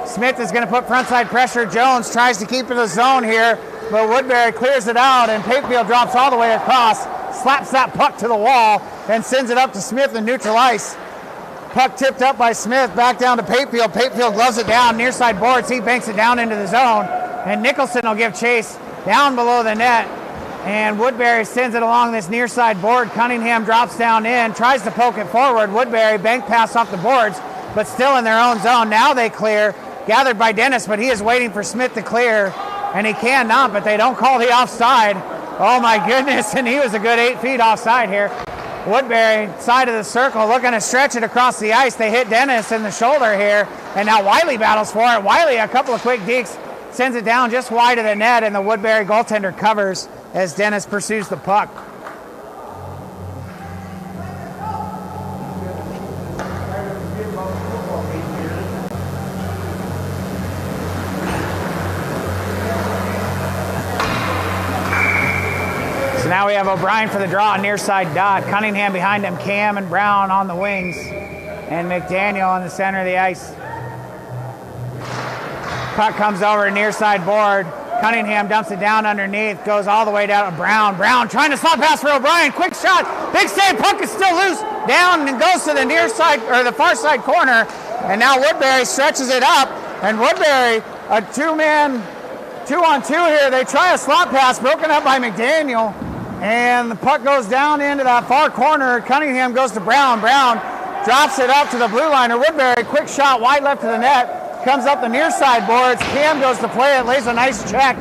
Smith is going to put frontside pressure. Jones tries to keep in the zone here, but Woodbury clears it out, and Patefield drops all the way across, slaps that puck to the wall, and sends it up to Smith in neutral ice. puck tipped up by Smith, back down to Patefield. Patefield gloves it down, near side boards. He banks it down into the zone, and Nicholson will give chase down below the net. And Woodbury sends it along this near side board. Cunningham drops down in, tries to poke it forward. Woodbury bank pass off the boards, but still in their own zone. Now they clear, gathered by Dennis, but he is waiting for Smith to clear, and he cannot, but they don't call the offside. Oh my goodness, and he was a good 8 feet offside here. Woodbury, side of the circle, looking to stretch it across the ice. They hit Dennis in the shoulder here, and now Wiley battles for it. Wiley, a couple of quick dekes, sends it down just wide of the net, and the Woodbury goaltender covers as Dennis pursues the puck. So now we have O'Brien for the draw, near side dot. Cunningham behind him, Cam and Brown on the wings, and McDaniel in the center of the ice. Puck comes over near side board. Cunningham dumps it down underneath, goes all the way down to Brown. Brown trying to slot pass for O'Brien. Quick shot, big save. Puck is still loose. Down and goes to the near side or the far side corner. And now Woodbury stretches it up. And Woodbury, a 2-man, 2-on-2 here. They try a slot pass, broken up by McDaniel. And the puck goes down into that far corner. Cunningham goes to Brown. Brown drops it up to the blue line. Woodbury, quick shot wide left to the net. Comes up the near side boards. Cam goes to play it, lays a nice check.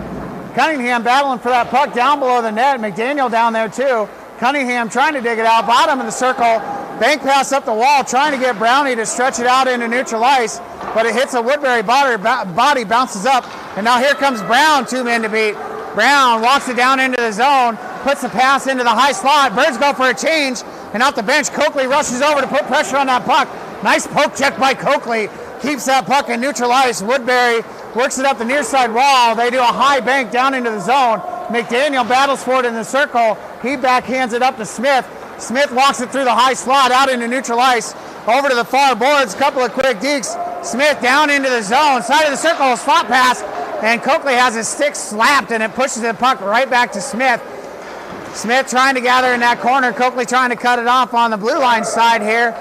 Cunningham battling for that puck down below the net. McDaniel down there too. Cunningham trying to dig it out, bottom of the circle. Bank pass up the wall, trying to get Brownie to stretch it out into neutral ice, but it hits a Woodbury body, bounces up, and now here comes Brown, 2 men to beat. Brown walks it down into the zone, puts the pass into the high slot. Birds go for a change, and off the bench, Coakley rushes over to put pressure on that puck. Nice poke check by Coakley. Keeps that puck in neutral ice. Woodbury works it up the near side wall. They do a high bank down into the zone. McDaniel battles for it in the circle. He backhands it up to Smith. Smith walks it through the high slot out into neutral ice. Over to the far boards. Couple of quick dekes. Smith down into the zone. Side of the circle, slot pass. And Coakley has his stick slapped, and it pushes the puck right back to Smith. Smith trying to gather in that corner. Coakley trying to cut it off on the blue line side here.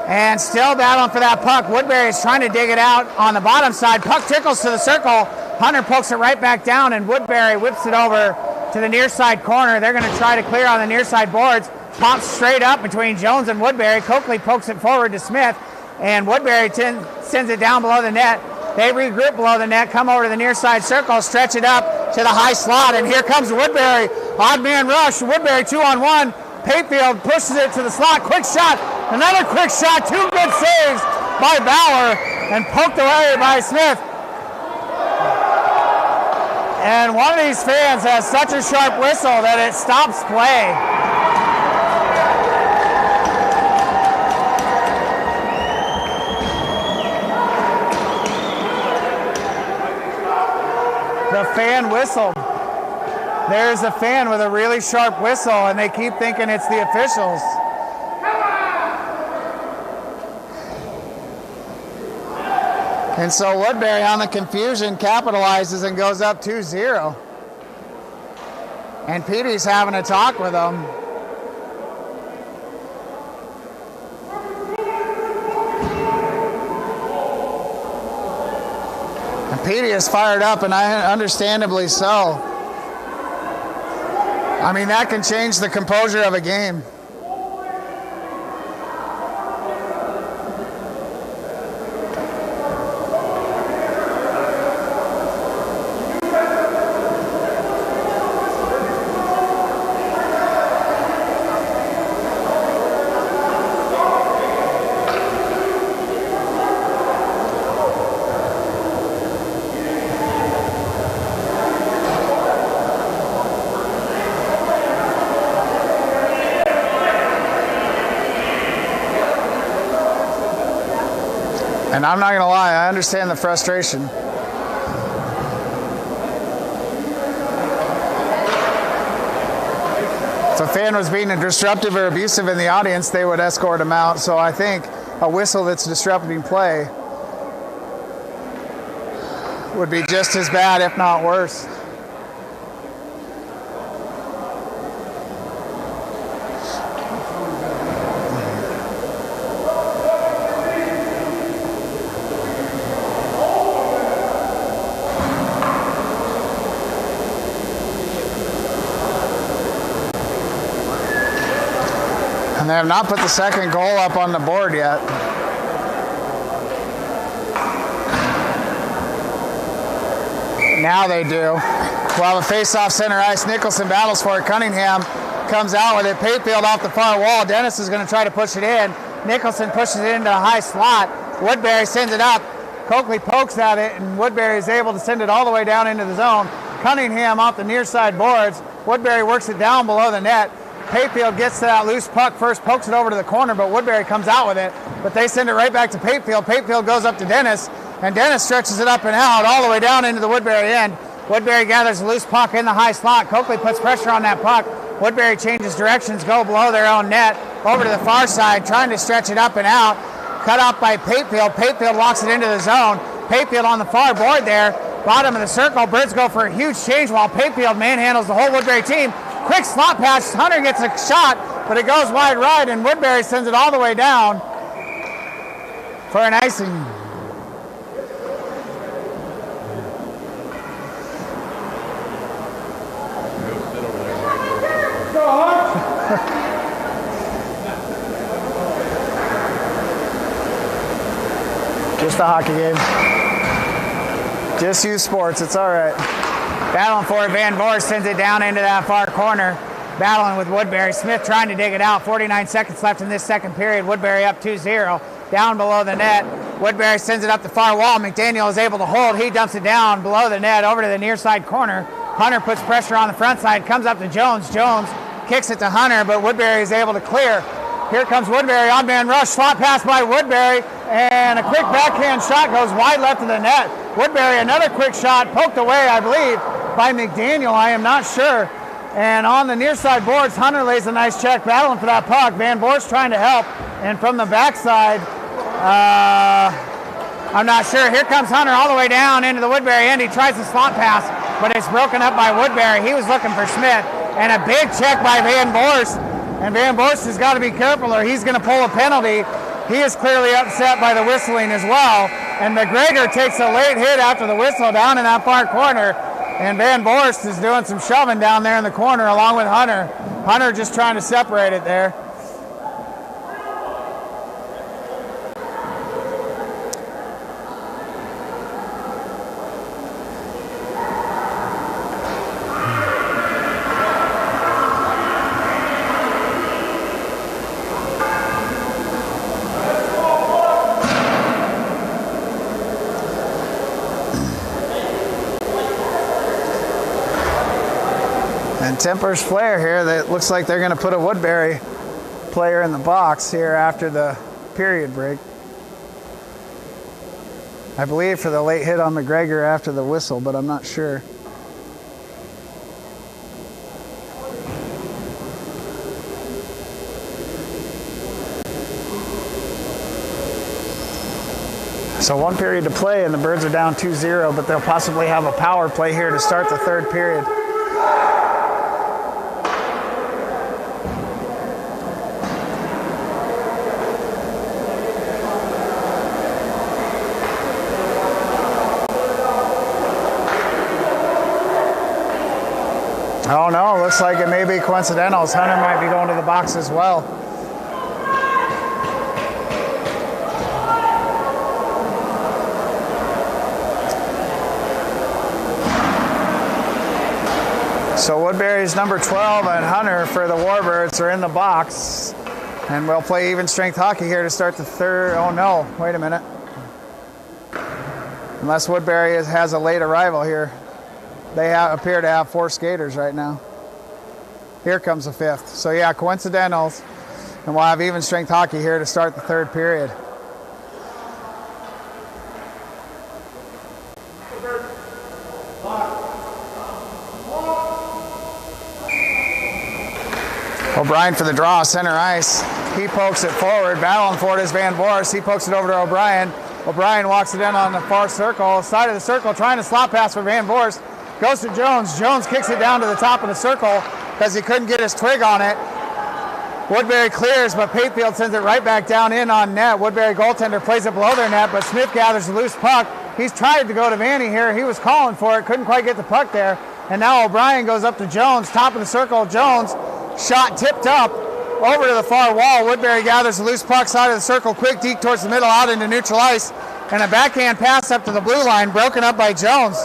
And still battling for that puck. Woodbury is trying to dig it out on the bottom side. Puck trickles to the circle. Hunter pokes it right back down, and Woodbury whips it over to the near side corner. They're going to try to clear on the near side boards. Pops straight up between Jones and Woodbury. Coakley pokes it forward to Smith, and Woodbury sends it down below the net. They regroup below the net, come over to the near side circle, stretch it up to the high slot, and here comes Woodbury. Odd man rush. Woodbury 2-on-1. Patefield pushes it to the slot. Quick shot. Another quick shot. 2 good saves by Bauer and poked away by Smith. And one of these fans has such a sharp whistle that it stops play. The fan whistled. There's a fan with a really sharp whistle, and they keep thinking it's the officials. And so Woodbury on the confusion capitalizes and goes up 2-0. And Petey's having a talk with them. And Petey is fired up, and understandably so. I mean, that can change the composure of a game. And I'm not going to lie, I understand the frustration. If a fan was being disruptive or abusive in the audience, they would escort him out. So I think a whistle that's disrupting play would be just as bad, if not worse. And they have not put the second goal up on the board yet. Now they do. We'll have a face-off center ice. Nicholson battles for it. Cunningham comes out with it. Patefield off the far wall. Dennis is going to try to push it in. Nicholson pushes it into a high slot. Woodbury sends it up. Coakley pokes at it, and Woodbury is able to send it all the way down into the zone. Cunningham off the near side boards. Woodbury works it down below the net. Patefield gets to that loose puck first, pokes it over to the corner, but Woodbury comes out with it. But they send it right back to Patefield. Patefield goes up to Dennis, and Dennis stretches it up and out all the way down into the Woodbury end. Woodbury gathers a loose puck in the high slot. Coakley puts pressure on that puck. Woodbury changes directions, go below their own net, over to the far side, trying to stretch it up and out. Cut off by Patefield. Patefield walks it into the zone. Patefield on the far board there. Bottom of the circle. Birds go for a huge change while Patefield manhandles the whole Woodbury team. Quick slot pass. Hunter gets a shot, but it goes wide right, and Woodbury sends it all the way down for an icing. Just a hockey game. Just use sports. It's all right. Battling for it. Van Voorst sends it down into that far corner. Battling with Woodbury. Smith trying to dig it out. 49 seconds left in this second period. Woodbury up 2-0. Down below the net. Woodbury sends it up the far wall. McDaniel is able to hold. He dumps it down below the net over to the near side corner. Hunter puts pressure on the front side. Comes up to Jones. Jones kicks it to Hunter, but Woodbury is able to clear. Here comes Woodbury, odd man rush, slot pass by Woodbury, and a quick backhand shot goes wide left of the net. Woodbury, another quick shot, poked away, I believe, by McDaniel, I am not sure. And on the near side boards, Hunter lays a nice check, battling for that puck. Van Voorst trying to help, and from the backside, I'm not sure. Here comes Hunter all the way down into the Woodbury end. He tries the slot pass, but it's broken up by Woodbury. He was looking for Smith, and a big check by Van Voorst. And Van Voorst has got to be careful or he's going to pull a penalty. He is clearly upset by the whistling as well. And McGregor takes a late hit after the whistle down in that far corner. And Van Voorst is doing some shoving down there in the corner along with Hunter. Hunter just trying to separate it there. And Tempers Flair here, that looks like they're going to put a Woodbury player in the box here after the period break. I believe for the late hit on McGregor after the whistle, but I'm not sure. So 1 period to play and the Birds are down 2-0, but they'll possibly have a power play here to start the third period. Oh no, looks like it may be coincidental. Hunter might be going to the box as well. So Woodbury's number 12 and Hunter for the Warbirds are in the box. And we'll play even strength hockey here to start the third. Oh no, wait a minute. Unless Woodbury has a late arrival here. They appear to have 4 skaters right now. Here comes the 5th. So yeah, coincidentals. And we'll have even strength hockey here to start the third period. O'Brien for the draw, center ice. He pokes it forward. Battling for it is Van Voorst. He pokes it over to O'Brien. O'Brien walks it in on the far circle, side of the circle, trying to slot pass for Van Voorst. Goes to Jones. Jones kicks it down to the top of the circle because he couldn't get his twig on it. Woodbury clears, but Patefield sends it right back down in on net. Woodbury goaltender plays it below their net, but Smith gathers the loose puck. He's tried to go to Vanny here. He was calling for it, couldn't quite get the puck there. And now O'Brien goes up to Jones, top of the circle. Jones, shot tipped up, over to the far wall. Woodbury gathers the loose puck, side of the circle, quick deke towards the middle, out into neutral ice, and a backhand pass up to the blue line, broken up by Jones.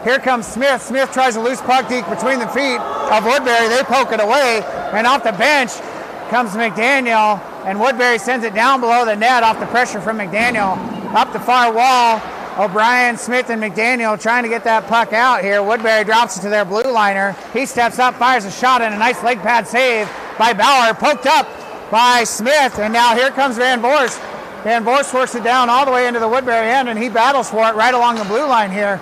Here comes Smith. Smith tries a loose puck deke between the feet of Woodbury. They poke it away, and off the bench comes McDaniel, and Woodbury sends it down below the net off the pressure from McDaniel. Up the far wall, O'Brien, Smith, and McDaniel trying to get that puck out here. Woodbury drops it to their blue liner. He steps up, fires a shot, and a nice leg pad save by Bauer. Poked up by Smith, and now here comes Van Voorst. Van Voorst works it down all the way into the Woodbury end, and he battles for it right along the blue line here.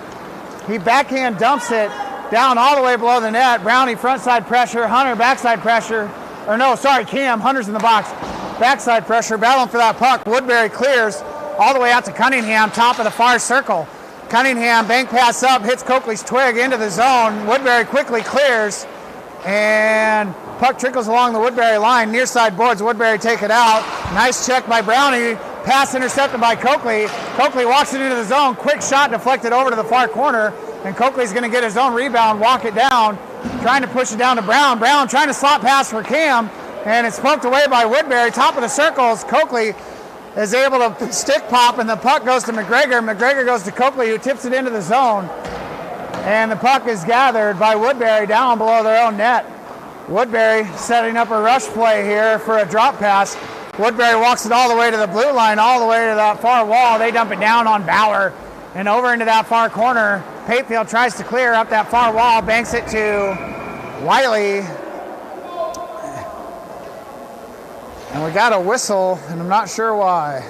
He backhand dumps it down all the way below the net. Brownie frontside pressure, Hunter backside pressure. Or no, sorry, Cam, Hunter's in the box. Backside pressure, battling for that puck. Woodbury clears all the way out to Cunningham, top of the far circle. Cunningham, bank pass up, hits Coakley's twig into the zone. Woodbury quickly clears, and puck trickles along the Woodbury line. Near side boards, Woodbury take it out. Nice check by Brownie. Pass intercepted by Coakley. Coakley walks it into the zone. Quick shot deflected over to the far corner, and Coakley's going to get his own rebound, walk it down, trying to push it down to Brown. Brown trying to slot pass for Cam, and it's poked away by Woodbury. Top of the circles, Coakley is able to stick pop, and the puck goes to McGregor. McGregor goes to Coakley, who tips it into the zone, and the puck is gathered by Woodbury down below their own net. Woodbury setting up a rush play here for a drop pass. Woodbury walks it all the way to the blue line, all the way to that far wall. They dump it down on Bauer and over into that far corner. Patefield tries to clear up that far wall, banks it to Wiley. And we got a whistle, and I'm not sure why.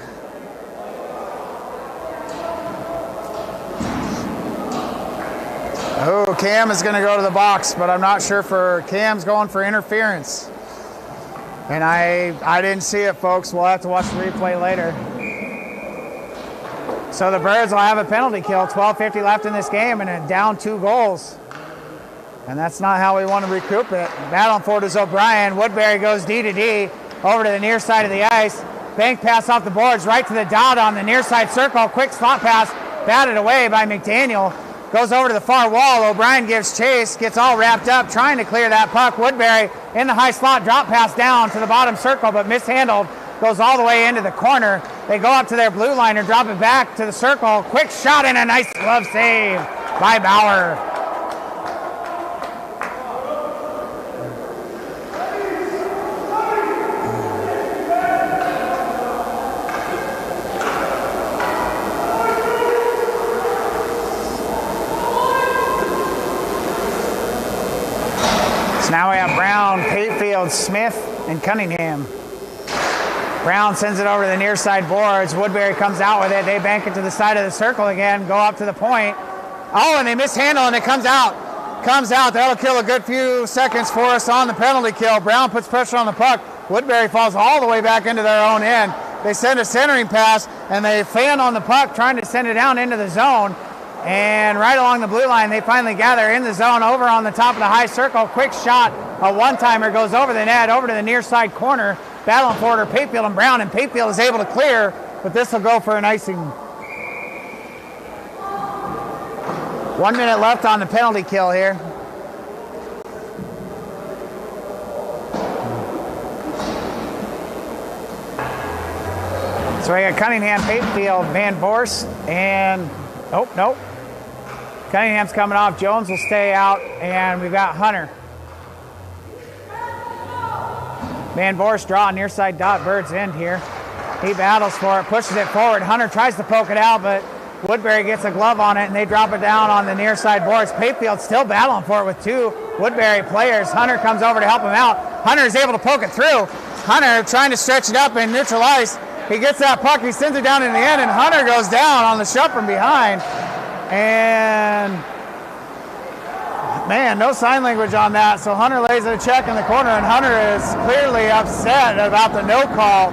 Oh, Cam is going to go to the box, but I'm not sure for Cam's going for interference. And I didn't see it, folks. We'll have to watch the replay later. So the Birds will have a penalty kill. 12:50 left in this game, and down 2 goals. And that's not how we want to recoup it. Battling for it is O'Brien. Woodbury goes D to D over to the near side of the ice. Bank pass off the boards right to the dot on the near side circle. Quick slot pass, batted away by McDaniel. Goes over to the far wall. O'Brien gives chase, gets all wrapped up, trying to clear that puck. Woodbury in the high slot, drop pass down to the bottom circle, but mishandled. Goes all the way into the corner. They go up to their blue line and drop it back to the circle. Quick shot and a nice glove save by Bauer. Now we have Brown, Patefield, Smith, and Cunningham. Brown sends it over to the near side boards. Woodbury comes out with it. They bank it to the side of the circle again, go up to the point. Oh, and they mishandle, and it comes out. Comes out. That'll kill a good few seconds for us on the penalty kill. Brown puts pressure on the puck. Woodbury falls all the way back into their own end. They send a centering pass, and they fan on the puck, trying to send it down into the zone. And right along the blue line, they finally gather in the zone over on the top of the high circle. Quick shot, a one-timer goes over the net, over to the near side corner. Battling for it are Patefield and Brown, and Patefield is able to clear, but this will go for an icing. 1 minute left on the penalty kill here. So we got Cunningham, Patefield, Van Voorst, and oh, nope. Cunningham's coming off. Jones will stay out, and we've got Hunter. Van Voorst draw near side dot, Bird's end here. He battles for it, pushes it forward. Hunter tries to poke it out, but Woodbury gets a glove on it, and they drop it down on the near side boards. Patefield still battling for it with 2 Woodbury players. Hunter comes over to help him out. Hunter is able to poke it through. Hunter trying to stretch it up and neutral ice. He gets that puck, he sends it down in the end, and Hunter goes down on the shove from behind. And man, no sign language on that. So Hunter lays a check in the corner, and Hunter is clearly upset about the no call.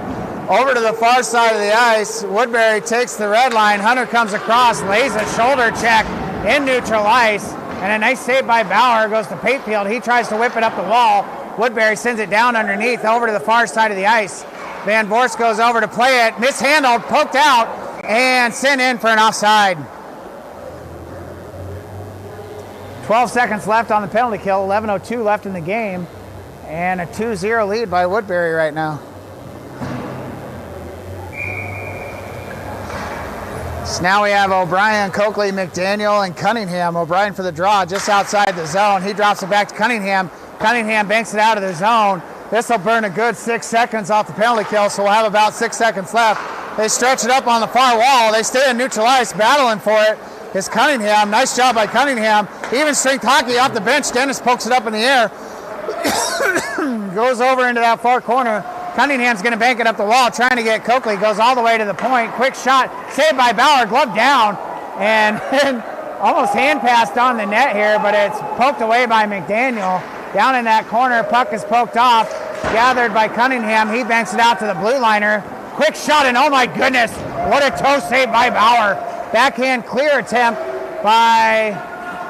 Over to the far side of the ice, Woodbury takes the red line. Hunter comes across, lays a shoulder check in neutral ice, and a nice save by Bauer. Goes to Patefield. He tries to whip it up the wall. Woodbury sends it down underneath over to the far side of the ice. Van Voorst goes over to play it, mishandled, poked out, and sent in for an offside. 12 seconds left on the penalty kill, 11:02 left in the game. And a 2-0 lead by Woodbury right now. So now we have O'Brien, Coakley, McDaniel, and Cunningham. O'Brien for the draw just outside the zone. He drops it back to Cunningham. Cunningham banks it out of the zone. This will burn a good 6 seconds off the penalty kill, so we'll have about 6 seconds left. They stretch it up on the far wall. They stay in neutral ice, battling for it. Is Cunningham. Nice job by Cunningham. Even strength hockey off the bench. Dennis pokes it up in the air. Goes over into that far corner. Cunningham's going to bank it up the wall, trying to get Coakley. Goes all the way to the point. Quick shot. Saved by Bauer. Glove down. And almost hand passed on the net here, but it's poked away by McDaniel. Down in that corner. Puck is poked off. Gathered by Cunningham. He banks it out to the blue liner. Quick shot, and oh my goodness, what a toe save by Bauer. Backhand clear attempt by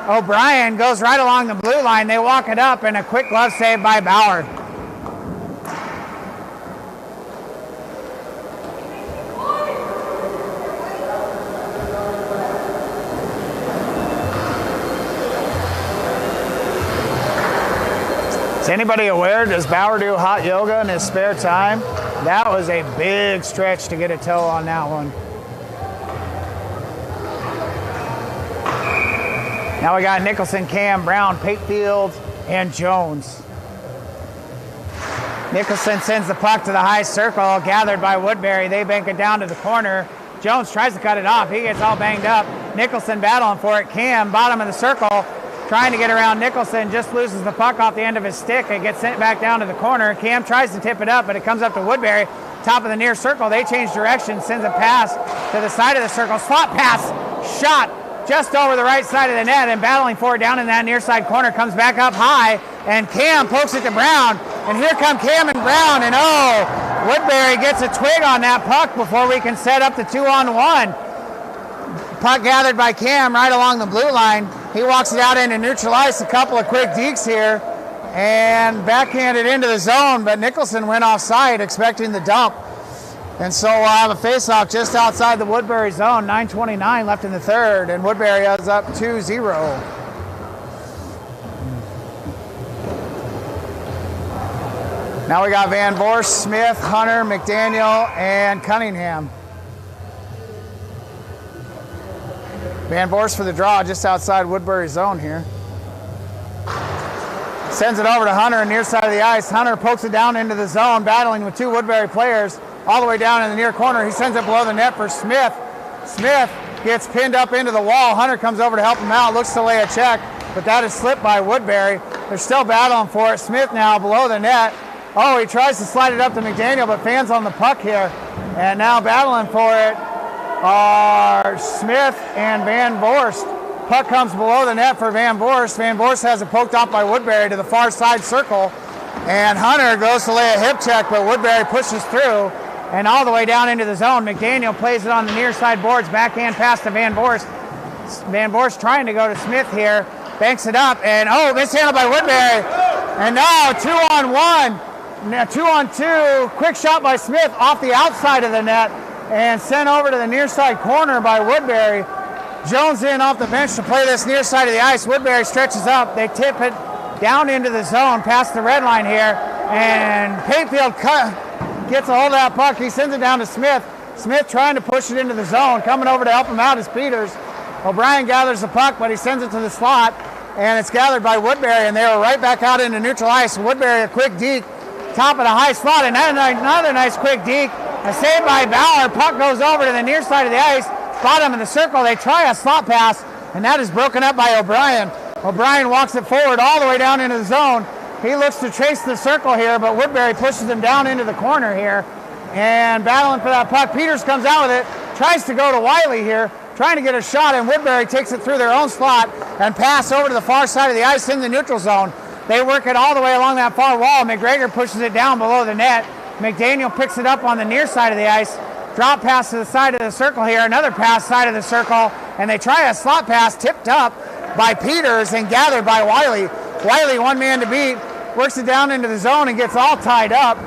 O'Brien. Goes right along the blue line. They walk it up, and a quick glove save by Bauer. Is anybody aware, does Bauer do hot yoga in his spare time? That was a big stretch to get a toe on that one. Now we got Nicholson, Cam, Brown, Patefield, and Jones. Nicholson sends the puck to the high circle, gathered by Woodbury. They bank it down to the corner. Jones tries to cut it off. He gets all banged up. Nicholson battling for it. Cam, bottom of the circle, trying to get around Nicholson, just loses the puck off the end of his stick. It gets sent back down to the corner. Cam tries to tip it up, but it comes up to Woodbury. Top of the near circle. They change direction, sends a pass to the side of the circle. Slot pass, shot just over the right side of the net, and battling for it down in that near side corner. Comes back up high, and Cam pokes it to Brown. And here come Cam and Brown, and oh, Woodbury gets a twig on that puck before we can set up the 2-on-1. Puck gathered by Cam right along the blue line. He walks it out into neutral ice, a couple of quick dekes here, and backhanded into the zone, but Nicholson went offside expecting the dump. And so we'll have a face-off just outside the Woodbury zone, 9:29 left in the third, and Woodbury is up 2-0. Now we got Van Voorst, Smith, Hunter, McDaniel, and Cunningham. Van Voorst for the draw just outside Woodbury zone here. Sends it over to Hunter near side of the ice. Hunter pokes it down into the zone, battling with two Woodbury players all the way down in the near corner. He sends it below the net for Smith. Smith gets pinned up into the wall. Hunter comes over to help him out, looks to lay a check, but that is slipped by Woodbury. They're still battling for it. Smith now below the net. Oh, he tries to slide it up to McDaniel, but fans on the puck here. And now battling for it are Smith and Van Voorst. Puck comes below the net for Van Voorst. Van Voorst has it poked off by Woodbury to the far side circle. And Hunter goes to lay a hip check, but Woodbury pushes through and all the way down into the zone. McDaniel plays it on the near side boards. Backhand pass to Van Voorst. Van Voorst trying to go to Smith here. Banks it up, and oh, mishandled by Woodbury. And now 2-on-1. Now 2-on-2. Quick shot by Smith off the outside of the net and sent over to the near side corner by Woodbury. Jones in off the bench to play this near side of the ice. Woodbury stretches up. They tip it down into the zone past the red line here. And Patefield gets a hold of that puck. He sends it down to Smith. Smith trying to push it into the zone. Coming over to help him out is Peters. O'Brien gathers the puck, but he sends it to the slot. And it's gathered by Woodbury, and they are right back out into neutral ice. Woodbury a quick deke. Top of the high slot. And another nice quick deke. A save by Bauer. Puck goes over to the near side of the ice. Bottom of the circle. They try a slot pass, and that is broken up by O'Brien. O'Brien walks it forward all the way down into the zone. He looks to trace the circle here, but Woodbury pushes him down into the corner here. And battling for that puck. Peters comes out with it. Tries to go to Wiley here. Trying to get a shot, and Woodbury takes it through their own slot and pass over to the far side of the ice in the neutral zone. They work it all the way along that far wall. McGregor pushes it down below the net. McDaniel picks it up on the near side of the ice. Drop pass to the side of the circle here. Another pass side of the circle. And they try a slot pass tipped up by Peters and gathered by Wiley. Wiley, one man to beat, works it down into the zone and gets all tied up.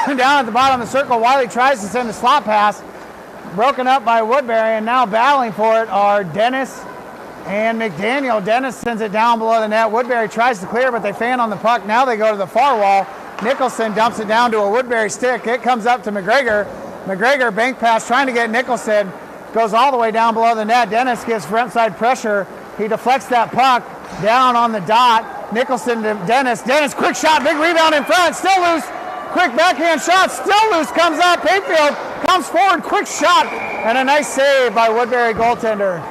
Down at the bottom of the circle, Wiley tries to send a slot pass. Broken up by Woodbury, and now battling for it are Dennis And McDaniel, Dennis sends it down below the net. Woodbury tries to clear, but they fan on the puck. Now they go to the far wall. Nicholson dumps it down to a Woodbury stick. It comes up to McGregor. McGregor bank pass trying to get Nicholson. Goes all the way down below the net. Dennis gives front side pressure. He deflects that puck down on the dot. Nicholson to Dennis. Dennis, quick shot, big rebound in front. Still loose. Quick backhand shot, still loose. Comes up. Hayfield comes forward. Quick shot. And a nice save by Woodbury goaltender.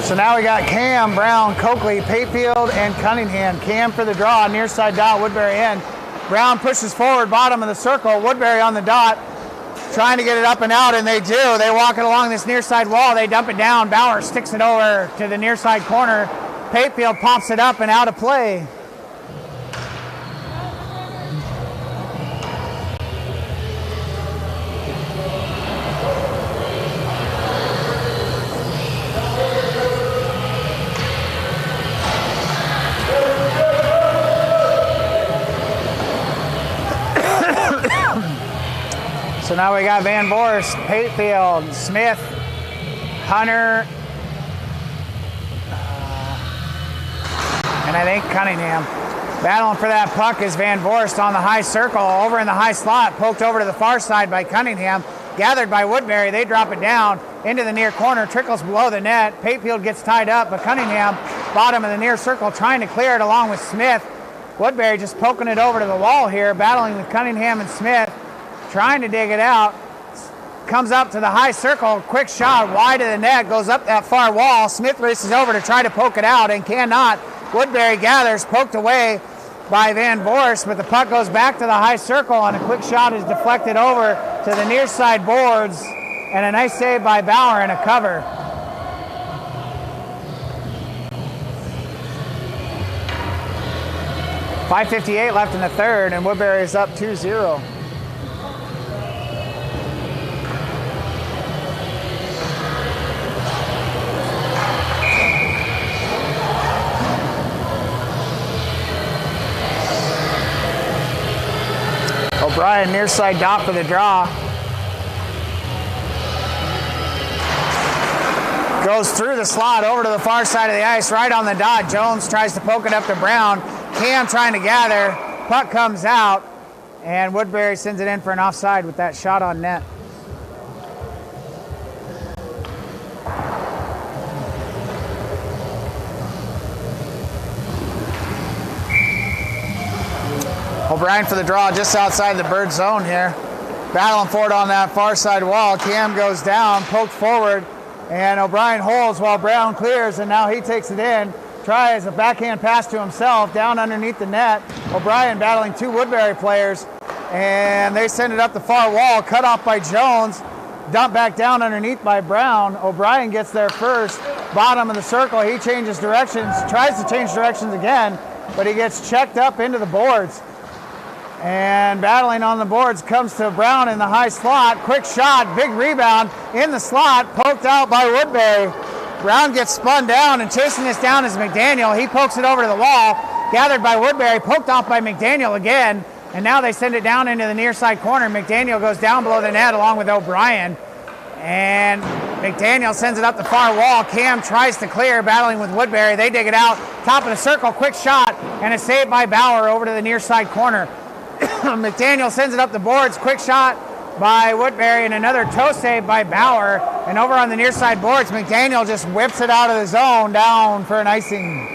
So now we got Cam, Brown, Coakley, Payfield, and Cunningham. Cam for the draw, near side dot, Woodbury in. Brown pushes forward, bottom of the circle. Woodbury on the dot, trying to get it up and out, and they do. They walk it along this near side wall. They dump it down. Bauer sticks it over to the near side corner. Payfield pops it up and out of play. So now we got Van Voorst, Payfield, Smith, Hunter, and I think Cunningham. Battling for that puck is Van Voorst on the high circle, over in the high slot, poked over to the far side by Cunningham, gathered by Woodbury. They drop it down into the near corner, trickles below the net. Payfield gets tied up, but Cunningham, bottom of the near circle, trying to clear it along with Smith. Woodbury just poking it over to the wall here, battling with Cunningham and Smith. Trying to dig it out, comes up to the high circle, quick shot wide of the net, goes up that far wall. Smith races over to try to poke it out and cannot. Woodbury gathers, poked away by Van Voorst, but the puck goes back to the high circle and a quick shot is deflected over to the near side boards, and a nice save by Bauer and a cover. .5:58 left in the third, and Woodbury is up 2-0. O'Brien near side dot for the draw. Goes through the slot over to the far side of the ice, right on the dot. Jones tries to poke it up to Brown. Cam trying to gather. Puck comes out, and Woodbury sends it in for an offside with that shot on net. O'Brien for the draw just outside the bird zone here. Battling for it on that far side wall. Cam goes down, poked forward, and O'Brien holds while Brown clears, and now he takes it in. Tries a backhand pass to himself down underneath the net. O'Brien battling two Woodbury players, and they send it up the far wall, cut off by Jones, dumped back down underneath by Brown. O'Brien gets there first, bottom of the circle. He changes directions, tries to change directions again, but he gets checked up into the boards. And battling on the boards comes to Brown in the high slot. Quick shot, big rebound in the slot, poked out by Woodbury. Brown gets spun down, and chasing this down is McDaniel. He pokes it over to the wall, gathered by Woodbury, poked off by McDaniel again, and now they send it down into the near side corner. McDaniel goes down below the net along with O'Brien, and McDaniel sends it up the far wall. Cam tries to clear, battling with Woodbury. They dig it out, top of the circle, quick shot, and a save by Bauer over to the near side corner. McDaniel sends it up the boards, quick shot by Woodbury, and another toe save by Bauer. And over on the near side boards, McDaniel just whips it out of the zone down for an icing.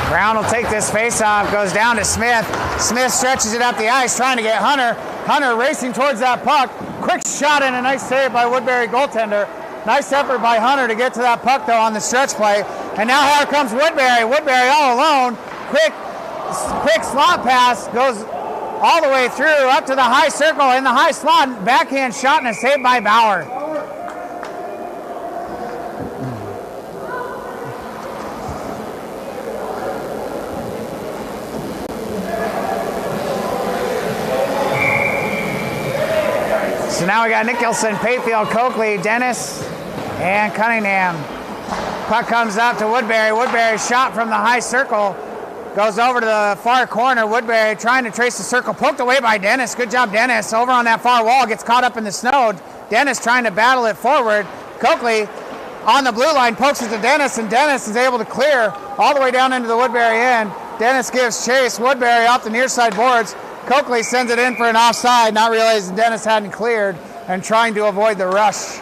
Brown will take this face-off, goes down to Smith. Smith stretches it up the ice, trying to get Hunter. Hunter racing towards that puck. Quick shot and a nice save by Woodbury goaltender. Nice effort by Hunter to get to that puck, though, on the stretch play. And now here comes Woodbury. Woodbury all alone. Quick slot pass goes all the way through, up to the high circle in the high slot. Backhand shot and a save by Bauer. So now we got Nicholson, Payfield, Coakley, Dennis, and Cunningham. Puck comes up to Woodbury. Woodbury shot from the high circle. Goes over to the far corner. Woodbury trying to trace the circle. Poked away by Dennis. Good job, Dennis. Over on that far wall. Gets caught up in the snow. Dennis trying to battle it forward. Coakley on the blue line pokes it to Dennis, and Dennis is able to clear all the way down into the Woodbury end. Dennis gives chase. Woodbury off the near side boards. Coakley sends it in for an offside, not realizing Dennis hadn't cleared and trying to avoid the rush.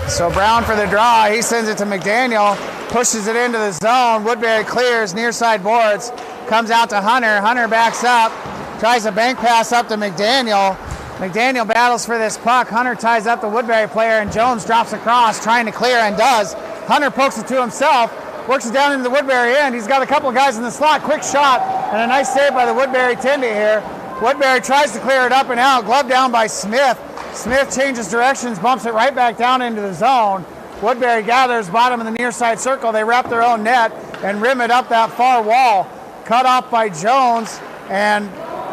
So Brown for the draw. He sends it to McDaniel, pushes it into the zone. Woodbury clears near side boards, comes out to Hunter. Hunter backs up, tries a bank pass up to McDaniel. McDaniel battles for this puck. Hunter ties up the Woodbury player, and Jones drops across, trying to clear, and does. Hunter pokes it to himself, works it down into the Woodbury end. He's got a couple of guys in the slot. Quick shot, and a nice save by the Woodbury Tindy here. Woodbury tries to clear it up and out. Glove down by Smith. Smith changes directions, bumps it right back down into the zone. Woodbury gathers bottom of the near side circle. They wrap their own net and rim it up that far wall. Cut off by Jones and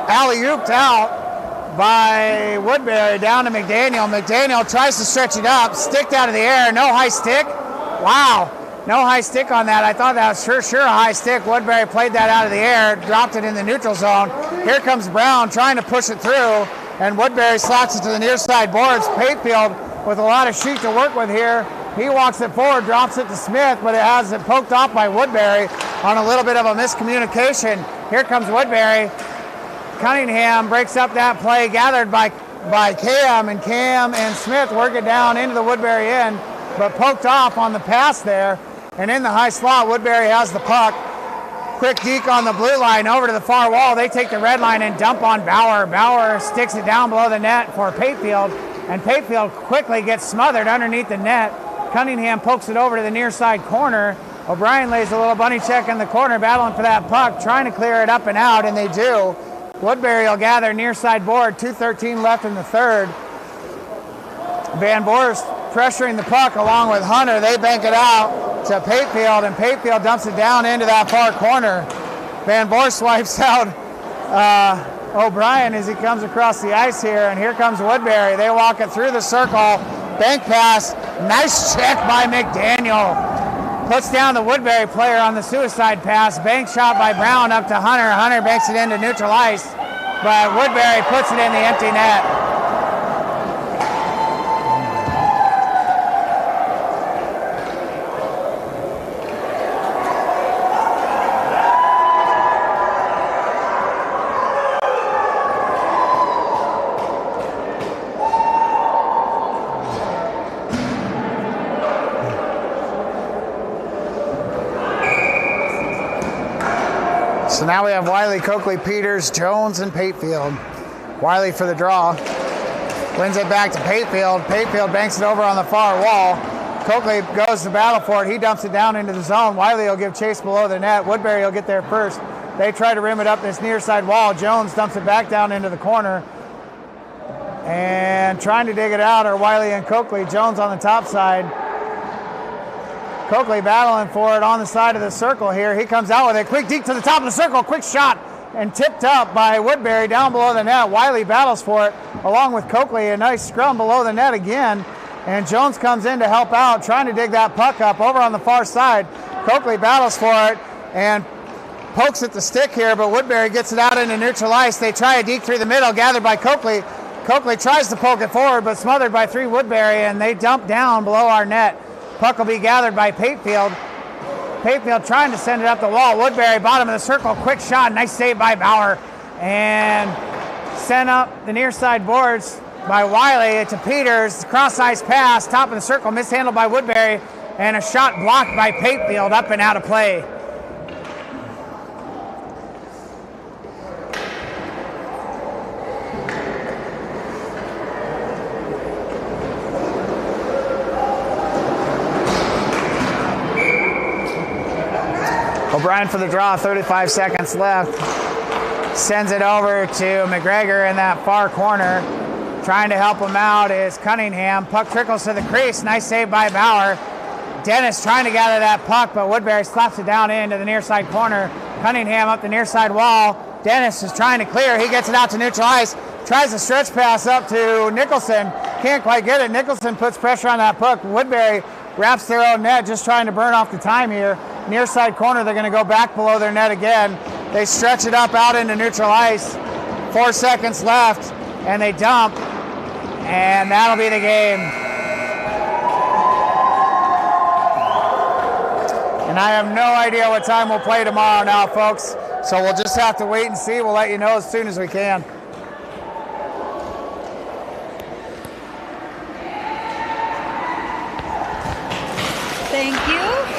alley-ooped out by Woodbury down to McDaniel. McDaniel tries to stretch it up, sticked out of the air. No high stick. Wow, no high stick on that. I thought that was sure a high stick. Woodbury played that out of the air, dropped it in the neutral zone. Here comes Brown trying to push it through, and Woodbury slots it to the near side boards. Payfield with a lot of sheet to work with here. He walks it forward, drops it to Smith, but it has it poked off by Woodbury on a little bit of a miscommunication. Here comes Woodbury. Cunningham breaks up that play, gathered by Cam, and Cam and Smith work it down into the Woodbury end, but poked off on the pass there. And in the high slot, Woodbury has the puck. Quick deke on the blue line over to the far wall. They take the red line and dump on Bauer. Bauer sticks it down below the net for Payfield, and Payfield quickly gets smothered underneath the net. Cunningham pokes it over to the near side corner. O'Brien lays a little bunny check in the corner, battling for that puck, trying to clear it up and out, and they do. Woodbury will gather near side board, 2:13 left in the third. Van Borst pressuring the puck along with Hunter. They bank it out to Payfield, and Payfield dumps it down into that far corner. Van Borst wipes out O'Brien as he comes across the ice here, and here comes Woodbury. They walk it through the circle, bank pass, nice check by McDaniel. Puts down the Woodbury player on the suicide pass. Bank shot by Brown up to Hunter. Hunter banks it into neutral ice, but Woodbury puts it in the empty net. So now we have Wiley, Coakley, Peters, Jones, and Payfield. Wiley for the draw. Wins it back to Payfield. Payfield banks it over on the far wall. Coakley goes to battle for it. He dumps it down into the zone. Wiley will give chase below the net. Woodbury will get there first. They try to rim it up this near side wall. Jones dumps it back down into the corner. And trying to dig it out are Wiley and Coakley. Jones on the top side. Coakley battling for it on the side of the circle here. He comes out with it. Quick deke to the top of the circle. Quick shot and tipped up by Woodbury down below the net. Wiley battles for it along with Coakley. A nice scrum below the net again. And Jones comes in to help out, trying to dig that puck up over on the far side. Coakley battles for it and pokes at the stick here, but Woodbury gets it out into neutral ice. They try a deke through the middle, gathered by Coakley. Coakley tries to poke it forward, but smothered by three Woodbury, and they dump down below our net. Puck will be gathered by Payfield. Payfield trying to send it up the wall. Woodbury, bottom of the circle, quick shot, nice save by Bauer. And sent up the near side boards by Wiley to Peters. Cross ice pass, top of the circle, mishandled by Woodbury, and a shot blocked by Payfield, up and out of play. O'Brien for the draw, 35 seconds left. Sends it over to McGregor in that far corner. Trying to help him out is Cunningham. Puck trickles to the crease. Nice save by Bauer. Dennis trying to gather that puck, but Woodbury slaps it down into the near side corner. Cunningham up the near side wall. Dennis is trying to clear. He gets it out to neutral ice. Tries a stretch pass up to Nicholson. Can't quite get it. Nicholson puts pressure on that puck. Woodbury wraps their own net, just trying to burn off the time here. Near side corner, they're going to go back below their net again. They stretch it up out into neutral ice. 4 seconds left, and they dump, and that'll be the game. And I have no idea what time we'll play tomorrow now, folks. So we'll just have to wait and see. We'll let you know as soon as we can. Thank you.